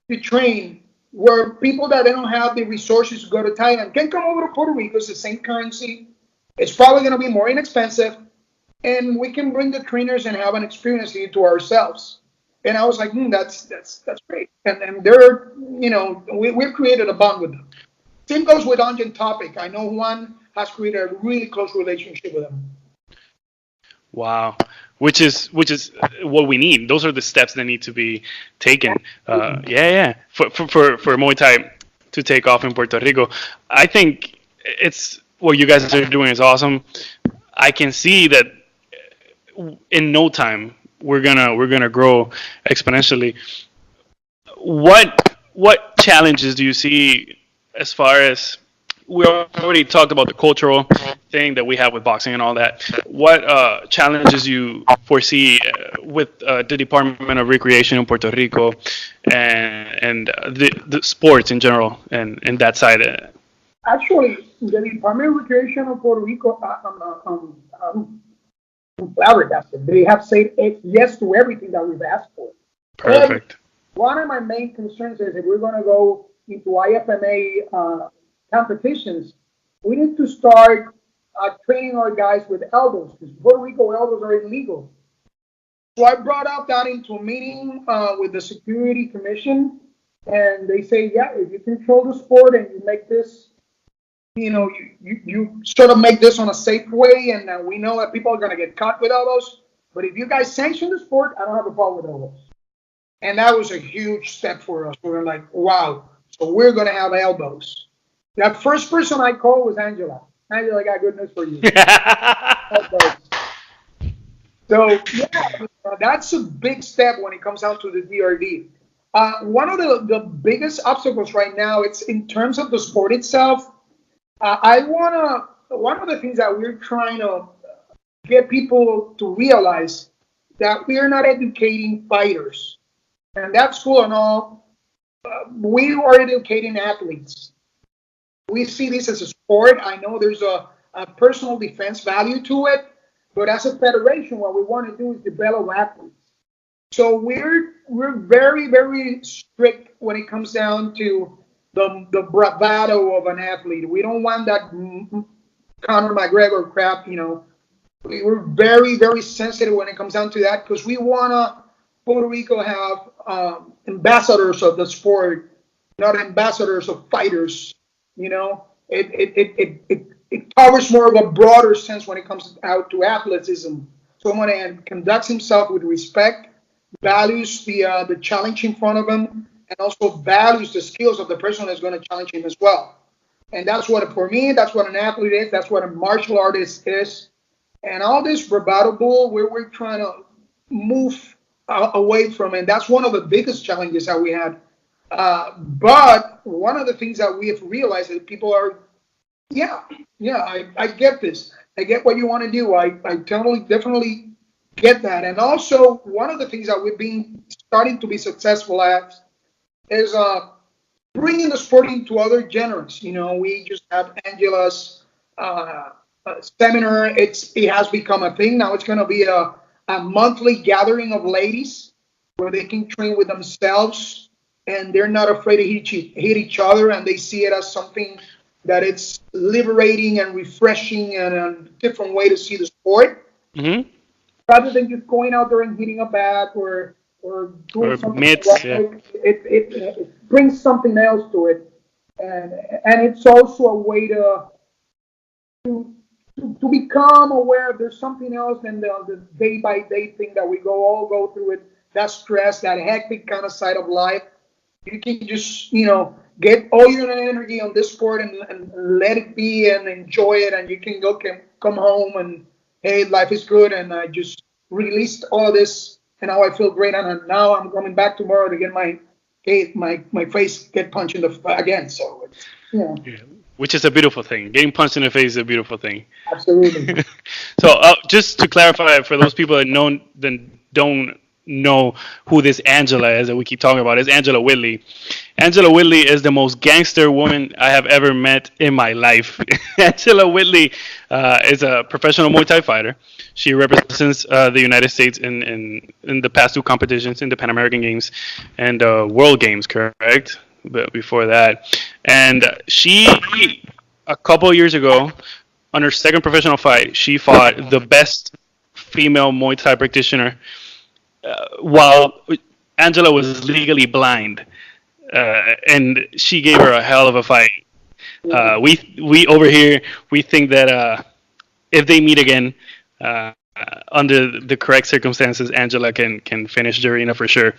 to train, where people that they don't have the resources to go to Thailand can come over to Puerto Rico. It's the same currency. It's probably going to be more inexpensive, and we can bring the trainers and have an experience here to ourselves. And I was like, that's great. And they're, we've created a bond with them. Same goes with Onion Topic. I know Juan has created a really close relationship with them. Wow. Which is what we need. Those are the steps that need to be taken. Yeah. For Muay Thai to take off in Puerto Rico, I think it's what you guys are doing is awesome. I can see that in no time we're gonna grow exponentially. What challenges do you see as far as we already talked about the cultural thing that we have with boxing and all that. What challenges you foresee with the Department of Recreation in Puerto Rico and the sports in general and that side? Actually, the Department of Recreation of Puerto Rico, I'm flabbergasted. They have said yes to everything that we've asked for. And Perfect. one of my main concerns is if we're going to go into IFMA competitions, we need to start training our guys with elbows because Puerto Rico elbows are illegal. So I brought up that into a meeting with the Security Commission, and they say, yeah, if you control the sport and you make this, you sort of make this on a safe way, and we know that people are going to get caught with elbows. But if you guys sanction the sport, I don't have a problem with elbows. And that was a huge step for us. We were like, wow, so we're going to have elbows. That first person I called was Angela. Angela, I got good news for you. Elbows. So, yeah, that's a big step when it comes down to the DRD. One of the biggest obstacles right now, it's in terms of the sport itself. One of the things that we're trying to get people to realize that we are not educating fighters. And that's cool and all. We are educating athletes. We see this as a sport. I know there's a personal defense value to it, but as a federation, what we want to do is develop athletes. So we're very, very strict when it comes down to the bravado of an athlete. We don't want that Conor McGregor crap, We're very, very sensitive when it comes down to that because we want to Puerto Rico have ambassadors of the sport, not ambassadors of fighters. It covers more of a broader sense when it comes out to athleticism. Someone that conducts himself with respect, values the challenge in front of him, and also values the skills of the person that's going to challenge him as well. And that's what, for me, that's what an athlete is. That's what a martial artist is. And all this bravado bull, we're trying to move away from it. That's one of the biggest challenges that we had. But one of the things that we have realized is people are, I get this. I get what you want to do. I totally, definitely get that. And also, one of the things that we've been starting to be successful at is bringing the sport into other genres. We just had Angela's seminar. It has become a thing. Now it's going to be a monthly gathering of ladies where they can train with themselves and they're not afraid to hit each other and they see it as something that it's liberating and refreshing and a different way to see the sport. Mm-hmm. Rather than just going out there and hitting a bat or doing Or something mitts, yeah. like it brings something else to it, and it's also a way to to become aware there's something else than the day by day thing that we all go through it. That stress, that hectic kind of side of life. You can just get all your energy on this sport and let it be and enjoy it, and you can come home and hey, life is good, and I just released all of this, and now I feel great, and now I'm coming back tomorrow to get my face get punched in the again. So it's Yeah. Which is a beautiful thing. Getting punched in the face is a beautiful thing. absolutely. So just to clarify for those people that don't know who this Angela is that we keep talking about, is Angela Whitley. Angela Whitley is the most gangster woman I have ever met in my life. Angela Whitley is a professional Muay Thai fighter. She represents the United States in the past two competitions, in the Pan American Games and World Games, correct? But before that, and she a couple of years ago, on her second professional fight, she fought the best female Muay Thai practitioner while Angela was legally blind, and she gave her a hell of a fight. We over here we think that if they meet again, under the correct circumstances, Angela can finish Jorina for sure.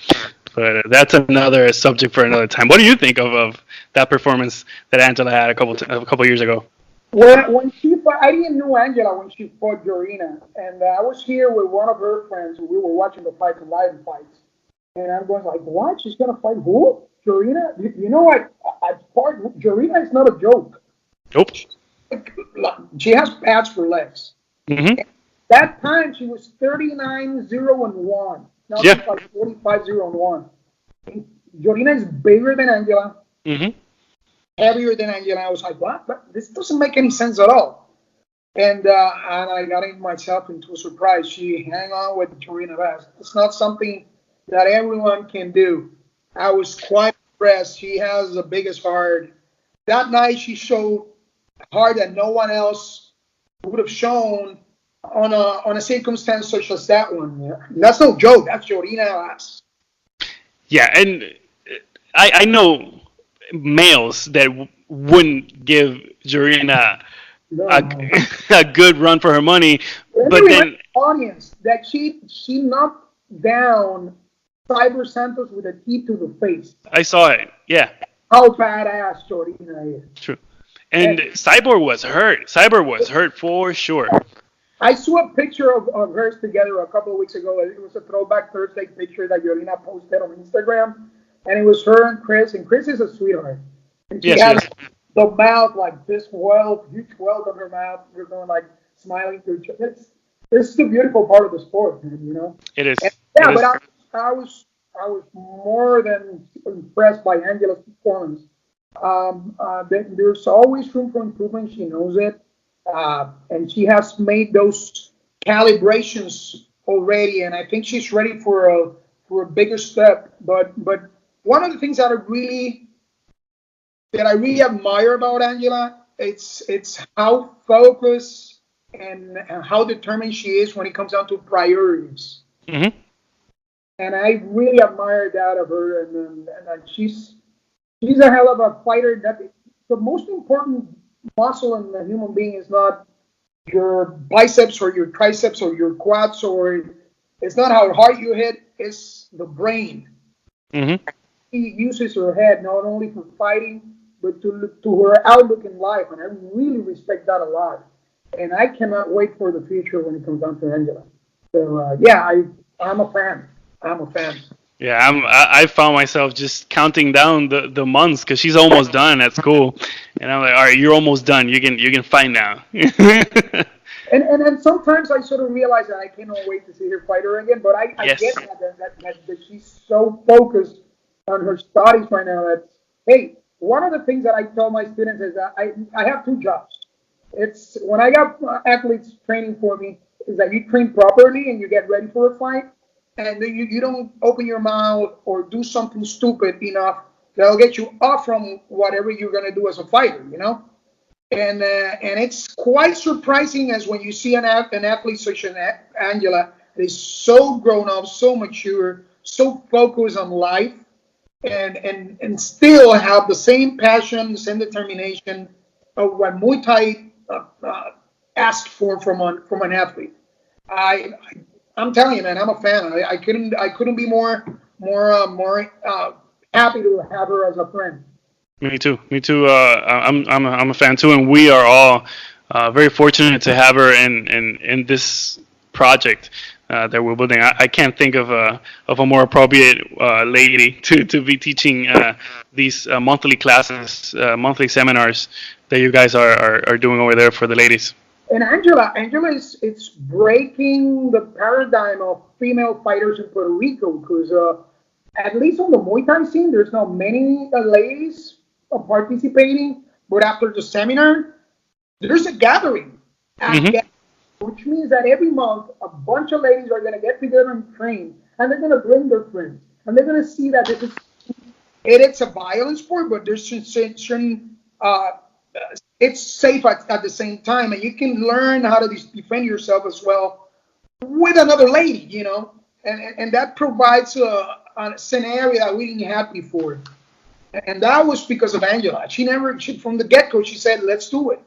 But that's another subject for another time. What do you think of that performance that Angela had a couple years ago? When she fought, I didn't know Angela when she fought Jorina, and I was here with one of her friends. We were watching the fights, the live fights, and I'm going like, "What? She's gonna fight who? Jorina? I fought Jorina is not a joke. Nope. She has pads for legs. Mm-hmm. That time she was 39-0-1. Now Yeah. she's like 45-0-1. Jorina is bigger than Angela, Mm-hmm. heavier than Angela. I was like, what? But this doesn't make any sense at all. And I got myself into a surprise. She hang on with Jorina Vaz. It's not something that everyone can do. I was quite impressed. She has the biggest heart. That night she showed heart that no one else would have shown on a circumstance such as that one. Yeah. That's no joke. That's Jorina Vaz. Yeah, and I know males that wouldn't give Jorina No. a good run for her money, Let but me then remind the audience that she knocked down Cyber Santos with a key to the face. I saw it. Yeah, How badass Jorina is. true. And Cyborg was hurt. Cyborg was hurt for sure. I saw a picture of hers together a couple of weeks ago. It was a Throwback Thursday picture that Jorina posted on Instagram. And it was her and Chris is a sweetheart. And she Yes, has the mouth like this huge welt on her mouth. We're going like smiling to each other. This is the beautiful part of the sport, man, It is. And, yeah, It is. but I was more than impressed by Angela's performance. There's always room for improvement. She knows it, and she has made those calibrations already. And I think she's ready for a bigger step. But one of the things that I really admire about Angela, it's how focused and how determined she is when it comes down to priorities. Mm-hmm. And I really admire that of her, and she's a hell of a fighter. That the most important muscle in a human being is not your biceps or your triceps or your quads, or it's not how hard you hit. It's the brain. Mm-hmm. She uses her head not only for fighting, but to her outlook in life, and I really respect that a lot. And I cannot wait for the future when it comes down to Angela. So I'm a fan. I'm a fan. Yeah, I found myself just counting down the months because she's almost done at school, and I'm like, all right, you're almost done. You can fight now. And then sometimes I sort of realize that I cannot wait to see her fight her again. But I Yes. get that she's so focused on her studies right now. That hey, one of the things that I tell my students is that I have two jobs. It's when I got athletes training for me is that you train properly and you get ready for a fight, and then you don't open your mouth or do something stupid enough that'll get you off from whatever you're gonna do as a fighter. and it's quite surprising as when you see an athlete such as Angela that is so grown up, so mature, so focused on life, and still have the same passion, the same determination of what Muay Thai asked for from an athlete. I I'm telling you, man, I'm a fan. I couldn't be more happy to have her as a friend. Me too. Me too. I'm a fan too, and we are all very fortunate to have her in this project that we're building. I can't think of a more appropriate lady to be teaching these monthly classes, monthly seminars that you guys are doing over there for the ladies. And Angela is it's breaking the paradigm of female fighters in Puerto Rico because at least on the Muay Thai scene, there's not many ladies participating. But after the seminar, there's a gathering, Hmm. which means that every month a bunch of ladies are going to get together and train, and they're going to bring their friends, and they're going to see that it's a violent sport, but there's certain it's safe at the same time, and you can learn how to defend yourself as well with another lady, and that provides a scenario that we didn't have before, and that was because of Angela. She from the get go, she said, "Let's do it,"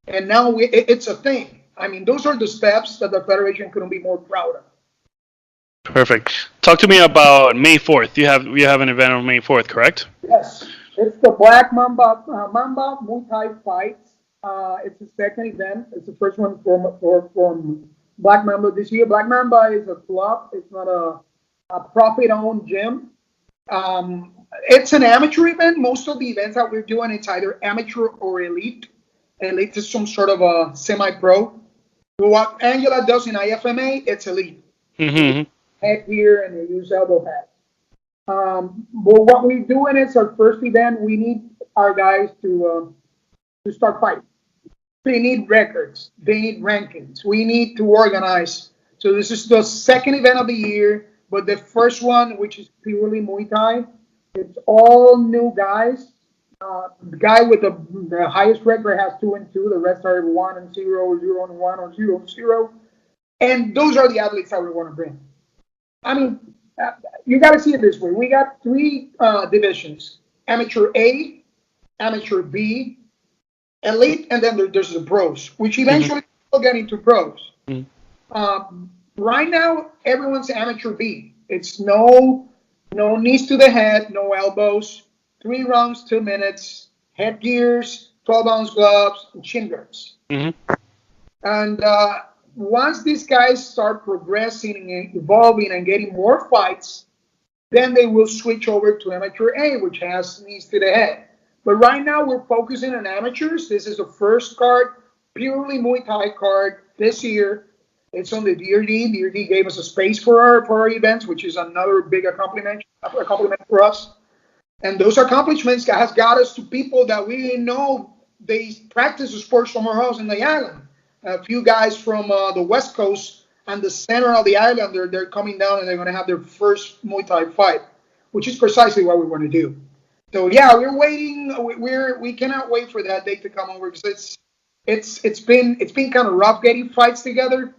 and now it's a thing. I mean, those are the steps that the federation couldn't be more proud of. Perfect. Talk to me about May 4th. You have an event on May 4th, correct? Yes, it's the Black Mamba Muay Thai fights. It's the second event. It's the first one from Black Mamba this year. Black Mamba is a club. It's not a profit-owned gym. It's an amateur event. Most of the events that we're doing, it's either amateur or elite. Elite is some sort of a semi-pro. What Angela does in IFMA, it's elite. Hmm. Headgear and they use elbow pads. But what we're doing is our first event. We need our guys to start fighting. They need records. They need rankings. We need to organize. So this is the second event of the year, but the first one, which is purely Muay Thai, it's all new guys. The guy with the highest record has 2-2. The rest are 1-0, 0-1, or 0-0. And those are the athletes that we want to bring. I mean, you got to see it this way. We got three divisions: amateur A, amateur B, elite, and then there's the pros, which eventually will get into pros. Right now, everyone's amateur B. It's no knees to the head, no elbows, 3 rounds, 2 minutes, headgears, 12-ounce gloves, and shin guards. Hmm. And once these guys start progressing and evolving and getting more fights, then they will switch over to amateur A, which has knees to the head. But right now we're focusing on amateurs. This is the first card, purely Muay Thai card this year. It's on the DRD. DRD gave us a space for our events, which is another big accomplishment for us. And those accomplishments has got us to people that we didn't know they practice the sport somewhere else in the island. A few guys from the West Coast and the center of the island, they're coming down and they're going to have their first Muay Thai fight, which is precisely what we want to do. So yeah, we're waiting. We cannot wait for that date to come over because it's been kind of rough getting fights together.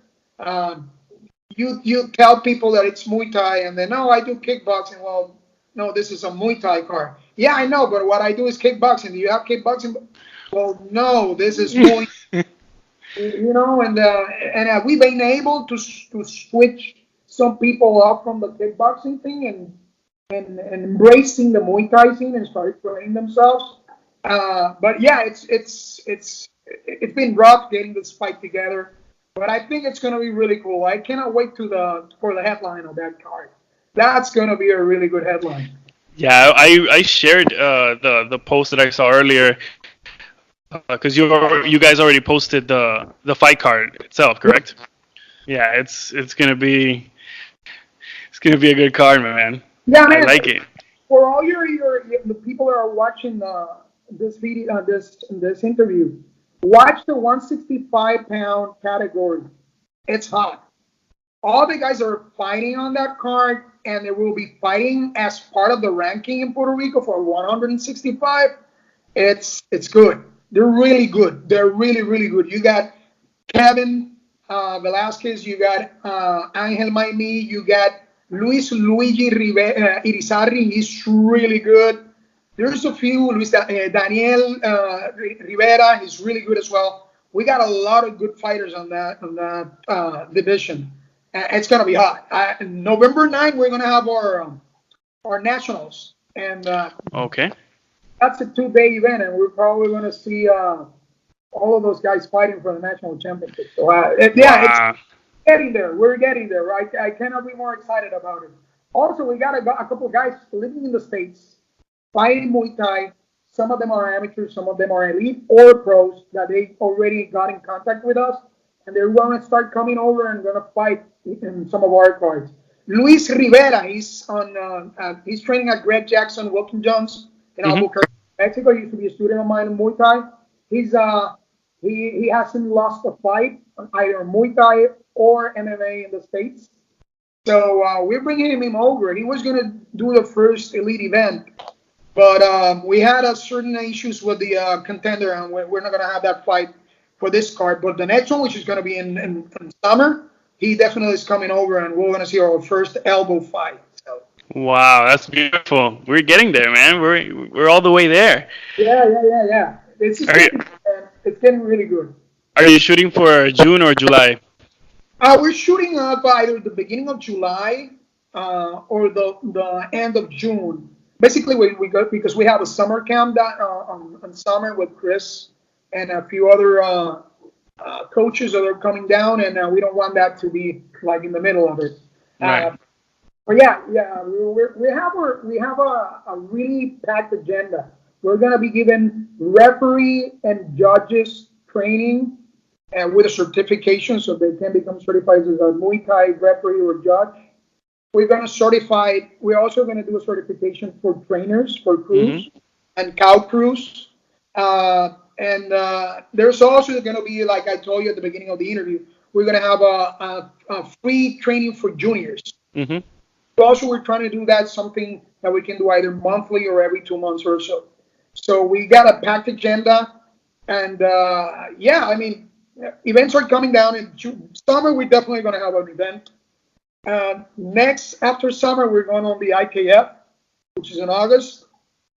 You tell people that it's Muay Thai and then no, I do kickboxing. Well, no, this is a Muay Thai card. Yeah, I know, but what I do is kickboxing. Do you have kickboxing? Well, no, this is Muay. And we've been able to switch some people off from the kickboxing thing and embracing the Muay Thai scene and start training themselves. But yeah, it's been rough getting this fight together, but I think it's going to be really cool. I cannot wait for the headline of that card. That's going to be a really good headline. Yeah, I shared the post that I saw earlier because you guys already posted the fight card itself, correct? Yeah, it's gonna be a good card, man. Yeah, I man. like it. For all the people that are watching this video, this interview, watch the 165-pound category. It's hot. All the guys are fighting on that card, and they will be fighting as part of the ranking in Puerto Rico for 165. It's good. they're really good. They're really, really good. You got Kevin Velasquez, you got Angel Maimi, you got Luigi Irizarry. He's really good. There's a few. Daniel Rivera. He's really good as well. We got a lot of good fighters on that division. It's gonna be hot. November 9th, we're gonna have our nationals, and Okay. that's a 2-day event, and we're probably gonna see all of those guys fighting for the national championship. So yeah, it's getting there. We're getting there, right? I cannot be more excited about it. Also, we got a couple guys living in the States fighting Muay Thai. Some of them are amateurs, some of them are elite or pros that they already got in contact with us, and they're going to start coming over and going to fight in some of our cards. Luis Rivera, he's training at Greg Jackson Wilkin Jones in Albuquerque, Mexico. He used to be a student of mine in Muay Thai. He hasn't lost a fight on either Muay Thai or MMA in the States. So we're bringing him over. He was going to do the first elite event, but we had certain issues with the contender, and we're not going to have that fight for this card. But the next one, which is going to be in summer, he definitely is coming over, and we're going to see our first elbow fight. So. Wow, that's beautiful. We're getting there, man. We're all the way there. Yeah. It's getting really good. Are you shooting for June or July? We're shooting up either the beginning of July or the end of June. Basically, we go because we have a summer camp that on summer with Chris and a few other coaches that are coming down, and we don't want that to be like in the middle of it. Right. But yeah, we have a really packed agenda. We're gonna be given referee and judges training, and with a certification, so they can become certified as a Muay Thai referee or judge. We're gonna certify. We're also gonna do a certification for trainers, for crews, and cow crews. And there's also gonna be, like I told you at the beginning of the interview, we're gonna have a free training for juniors. Also, we're trying to do that something that we can do either monthly or every 2 months or so. So we got a packed agenda, and yeah, I mean, events are coming down in summer. We're definitely going to have an event. Next, after summer, we're going on the IKF, which is in August.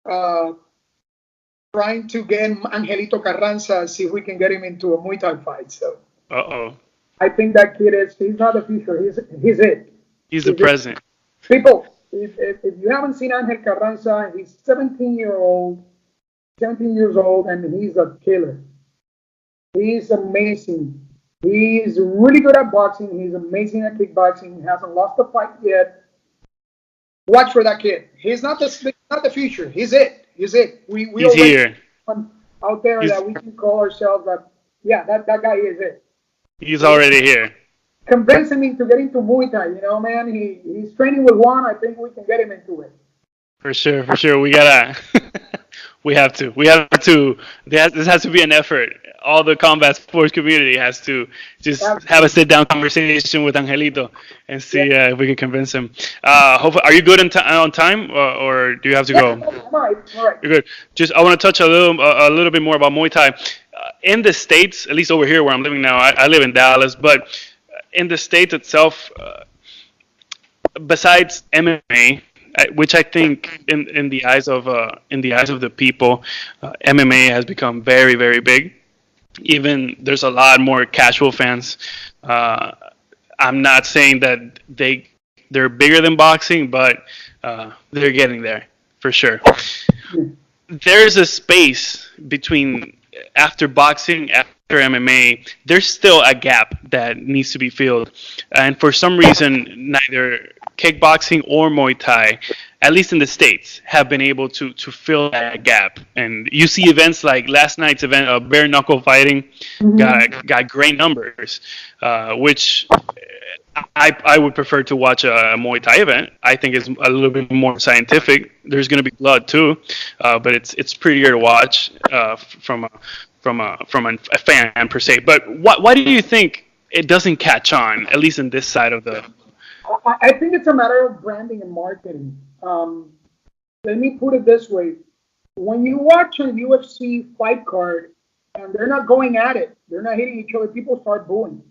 Trying to get Angelito Carranza, see if we can get him into a Muay Thai fight. So. I think that kid he's not the future. He's it. He's the present. People, if you haven't seen Angel Carranza, he's 17 years old, and he's a killer. He's amazing. He's really good at boxing. He's amazing at kickboxing. He hasn't lost a fight yet. Watch for that kid. He's not the future. He's it. He's here. Out there that we can call ourselves that. Yeah, that guy is it. He's already here. Convince him into getting to Muay Thai. You know, man. He's training with Juan. I think we can get him into it. For sure. We gotta. We have to. This has to be an effort. All the combat sports community has to just have a sit-down conversation with Angelito and see if we can convince him. Hopefully, are you good on time, or do you have to go? All right. You're good. I want to touch a little bit more about Muay Thai. In the States, at least over here where I'm living now, I live in Dallas, but in the States itself, besides MMA, which I think in the eyes of the people, MMA has become very, very big. Even there's a lot more casual fans. I'm not saying that they're bigger than boxing, but they're getting there for sure. There's a space between after boxing, after MMA. There's still a gap that needs to be filled, and for some reason, neither kickboxing or Muay Thai, at least in the States, have been able to fill that gap. And you see events like last night's event of bare knuckle fighting got great numbers, which I would prefer to watch a Muay Thai event. I think it's a little bit more scientific. There's going to be blood too, but it's prettier to watch from a fan per se. But why do you think it doesn't catch on, at least in this side of the? I think it's a matter of branding and marketing. Let me put it this way. When you watch a UFC fight card, and they're not going at it. They're not hitting each other. People start booing.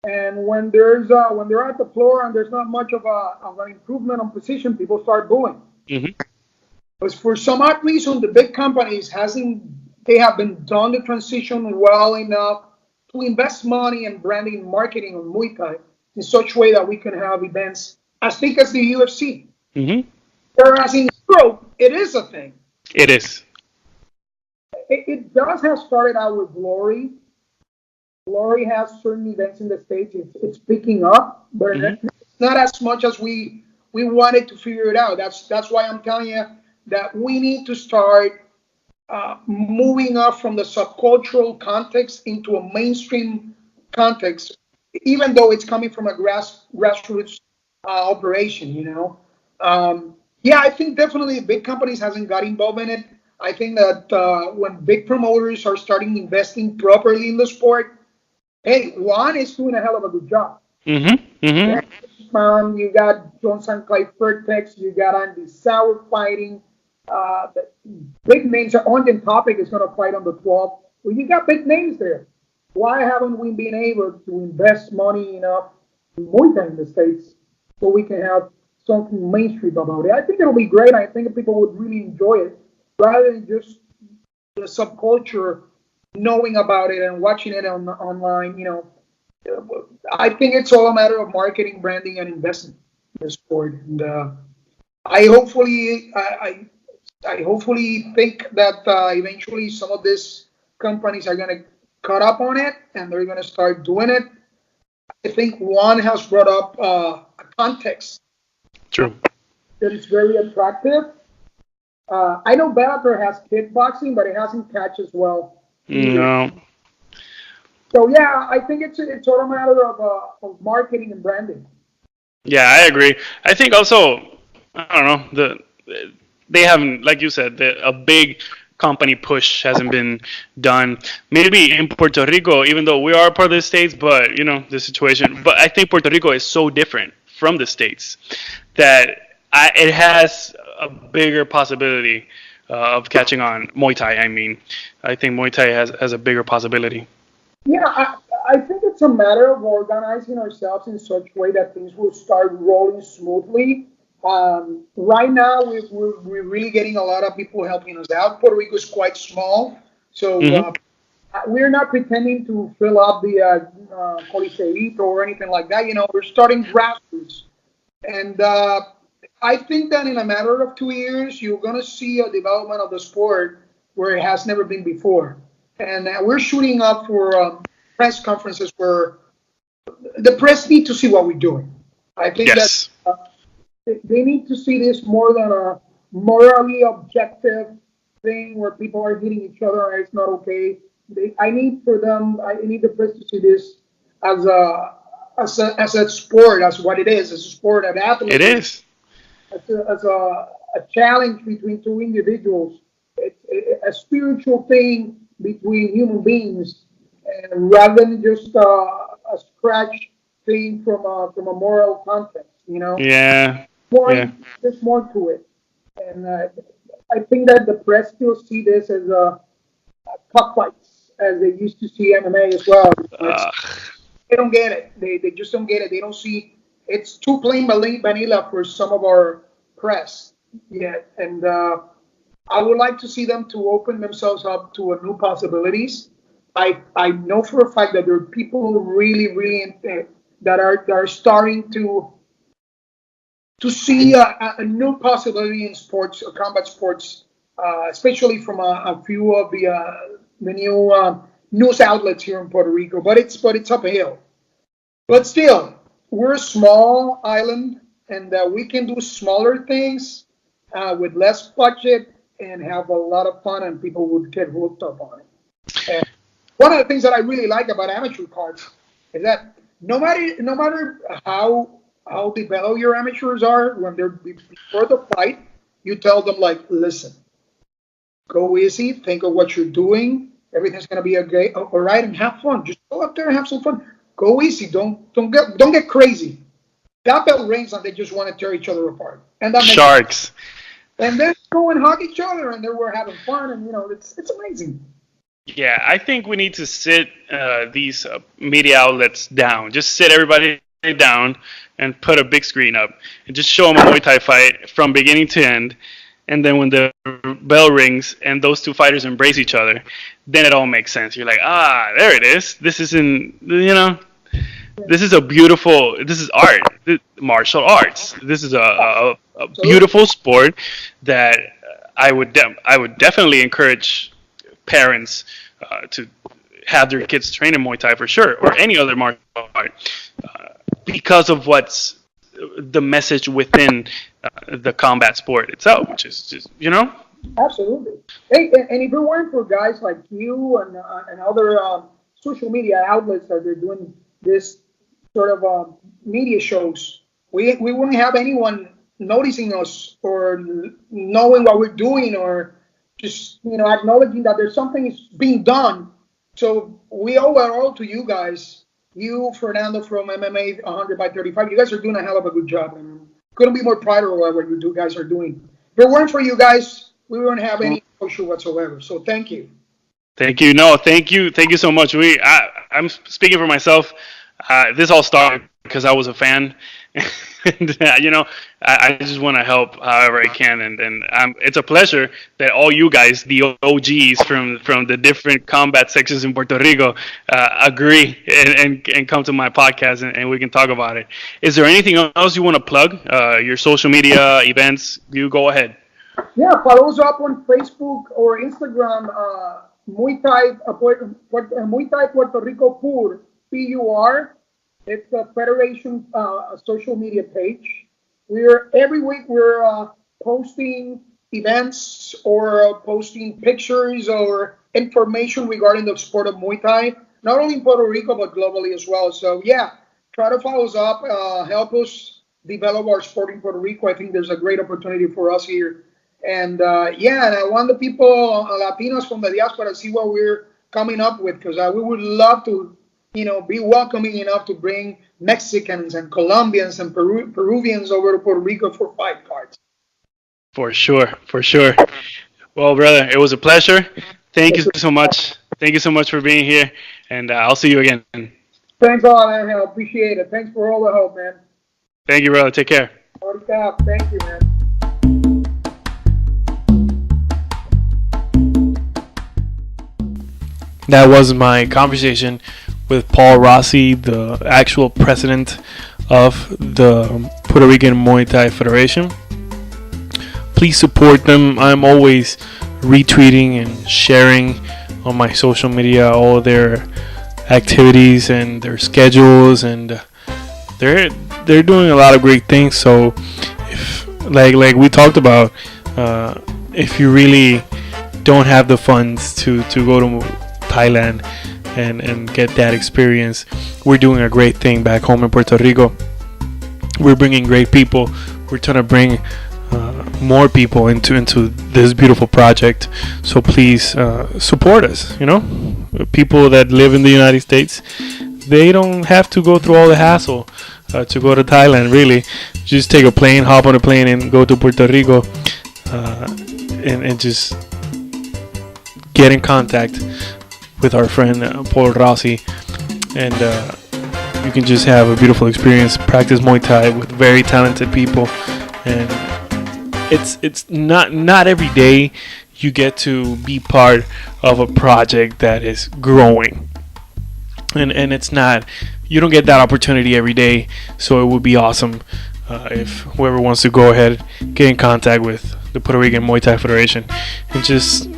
And when when they're at the floor and there's not much of an improvement on position, people start booing. But for some odd reason, the big companies they have been done the transition well enough to invest money in branding and marketing on Muay Thai in such a way that we can have events as big as the UFC. Whereas in Europe, it is a thing. It is. It does have started out with Glory. Glory has certain events in the States. It's picking up, but it's not as much as we wanted to figure it out. That's why I'm telling you that we need to start moving up from the subcultural context into a mainstream context, even though it's coming from a grassroots operation, Yeah, I think definitely big companies hasn't got involved in it. I think that when big promoters are starting investing properly in the sport, hey, Juan is doing a hell of a good job. You got Johnson Clay Vertex, you got Andy Sauer fighting. The big names are on the topic is going to fight on the 12th. Well, you got big names there. Why haven't we been able to invest money enough in Muay Thai in the States so we can have something mainstream about it? I think it'll be great. I think people would really enjoy it rather than just the subculture knowing about it and watching it online. I think it's all a matter of marketing, branding, and investment in the sport. And I hopefully think that eventually some of these companies are going to cut up on it and they're going to start doing it. I think one has brought up a context. True. That is very attractive. I know Bellator has kickboxing, but it hasn't catch as well. No. So yeah, I think it's all a matter of marketing and branding. Yeah, I agree. I think also, I don't know, they haven't, like you said, a big company push hasn't been done. Maybe in Puerto Rico, even though we are part of the States, but the situation. But I think Puerto Rico is so different from the States that it has a bigger possibility of catching on. Muay Thai, I mean. I think Muay Thai has a bigger possibility. Yeah, I think it's a matter of organizing ourselves in such a way that things will start rolling smoothly. Right now, we're really getting a lot of people helping us out. Puerto Rico is quite small, so we're not pretending to fill up the Coliseito or anything like that. We're starting grassroots. And I think that in a matter of 2 years, you're going to see a development of the sport where it has never been before. And we're shooting up for press conferences where the press need to see what we're doing. I think that they need to see this more than a morally objective thing where people are hitting each other and it's not okay. I need the press to see this as a sport, as what it is, as a sport, an athlete. It is. As a challenge between two individuals. It's a spiritual thing between human beings, and rather than just a scratch thing from a moral context, Yeah. There's more to it, and I think that the press still see this as a cockfights, as they used to see MMA as well. They don't get it. They just don't get it. They don't see. It's too plain vanilla for some of our press yet, and I would like to see them to open themselves up to new possibilities. I know for a fact that there are people really, really that are starting to see a new possibility in sports, combat sports, especially from a few of the new news outlets here in Puerto Rico. But it's uphill. But still, we're a small island, and we can do smaller things with less budget and have a lot of fun, and people would get hooked up on it. And one of the things that I really like about amateur cards is that no matter how developed your amateurs are, when they're before the fight, you tell them, like, listen, go easy, think of what you're doing, everything's gonna be okay, all right, and have fun. Just go up there and have some fun. Go easy, don't get crazy. That bell rings and they just want to tear each other apart. And that makes Sharks. And then go and hug each other, and they were having fun, and it's amazing. Yeah, I think we need to sit these media outlets down. Just sit everybody down and put a big screen up and just show them a Muay Thai fight from beginning to end. And then when the bell rings and those two fighters embrace each other, then it all makes sense. You're like, ah, there it is. This is this is a beautiful. This is art. Martial arts. This is a Absolutely. beautiful sport that I would definitely encourage parents to have their kids train in Muay Thai for sure, or any other martial art, because of what's the message within the combat sport itself, which is just Absolutely. Hey, and if it weren't for guys like you and other social media outlets that are doing this sort of media shows, we wouldn't have anyone noticing us or knowing what we're doing or just acknowledging that there's something is being done. So we owe it all to you guys. You, Fernando from MMA 100 by 35, you guys are doing a hell of a good job. And couldn't be more proud of what you guys are doing. If it weren't for you guys, we wouldn't have any social whatsoever. So thank you. Thank you. No, thank you so much. I'm speaking for myself. This all started because I was a fan, and I just want to help however I can, and it's a pleasure that all you guys, the OGs from the different combat sections in Puerto Rico, agree and come to my podcast, and we can talk about it. Is there anything else you want to plug? Your social media events? You go ahead. Yeah, follow us up on Facebook or Instagram. Muay Thai Puerto Rico PUR, PUR. It's a federation social media page. We're every week we're posting events or posting pictures or information regarding the sport of Muay Thai, not only in Puerto Rico but globally as well. So yeah, try to follow us up, help us develop our sport in Puerto Rico. I think there's a great opportunity for us here. And yeah, and I want the people, Latinos from the diaspora, to see what we're coming up with because we would love to be welcoming enough to bring Mexicans and Colombians and Peruvians over to Puerto Rico for fight cards. For sure, for sure. Well, brother, it was a pleasure. Thank you so much. Thank you so much for being here, and I'll see you again. Thanks a lot, man. I appreciate it. Thanks for all the help, man. Thank you, brother. Take care. Thank you, man. That was my conversation with Paul Rossy, the actual president of the Puerto Rican Muay Thai Federation. Please support them. I'm always retweeting and sharing on my social media all their activities and their schedules, and they're doing a lot of great things. So if like we talked about, if you really don't have the funds to go to Thailand and get that experience, we're doing a great thing back home in Puerto Rico. We're bringing great people. We're trying to bring more people into this beautiful project. So please support us. People that live in the United States, they don't have to go through all the hassle to go to Thailand. Really, just take a plane, hop on a plane, and go to Puerto Rico, and just get in contact with our friend Paul Rossy, and you can just have a beautiful experience, practice Muay Thai with very talented people. And it's not every day you get to be part of a project that is growing, and it's not, you don't get that opportunity every day. So it would be awesome if whoever wants to go ahead, get in contact with the Puerto Rican Muay Thai Federation, and just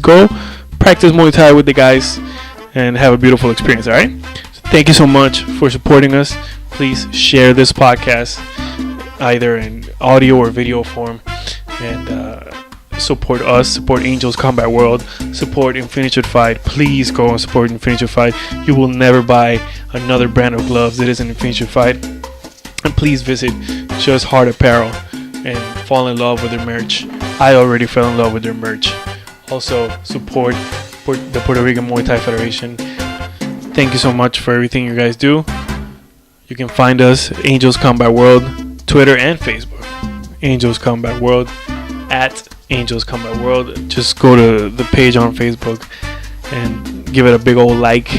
go practice Muay Thai with the guys and have a beautiful experience. All right. So thank you so much for supporting us. Please share this podcast either in audio or video form, and support us, support Angels Combat World, support Infinitude Fight. Please go and support Infinitude Fight. You will never buy another brand of gloves that isn't Infinitude Fight. And please visit Just Heart Apparel and fall in love with their merch. I already fell in love with their merch. Also support the Puerto Rican Muay Thai Federation. Thank you so much for everything you guys do. You can find us Angels Combat World, Twitter and Facebook. Angels Combat World, at Angels Combat World. Just go to the page on Facebook and give it a big old like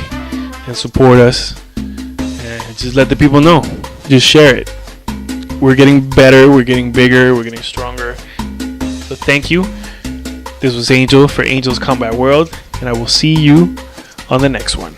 and support us. And just let the people know. Just share it. We're getting better. We're getting bigger. We're getting stronger. So thank you. This was Angel for Angel's Combat World, and I will see you on the next one.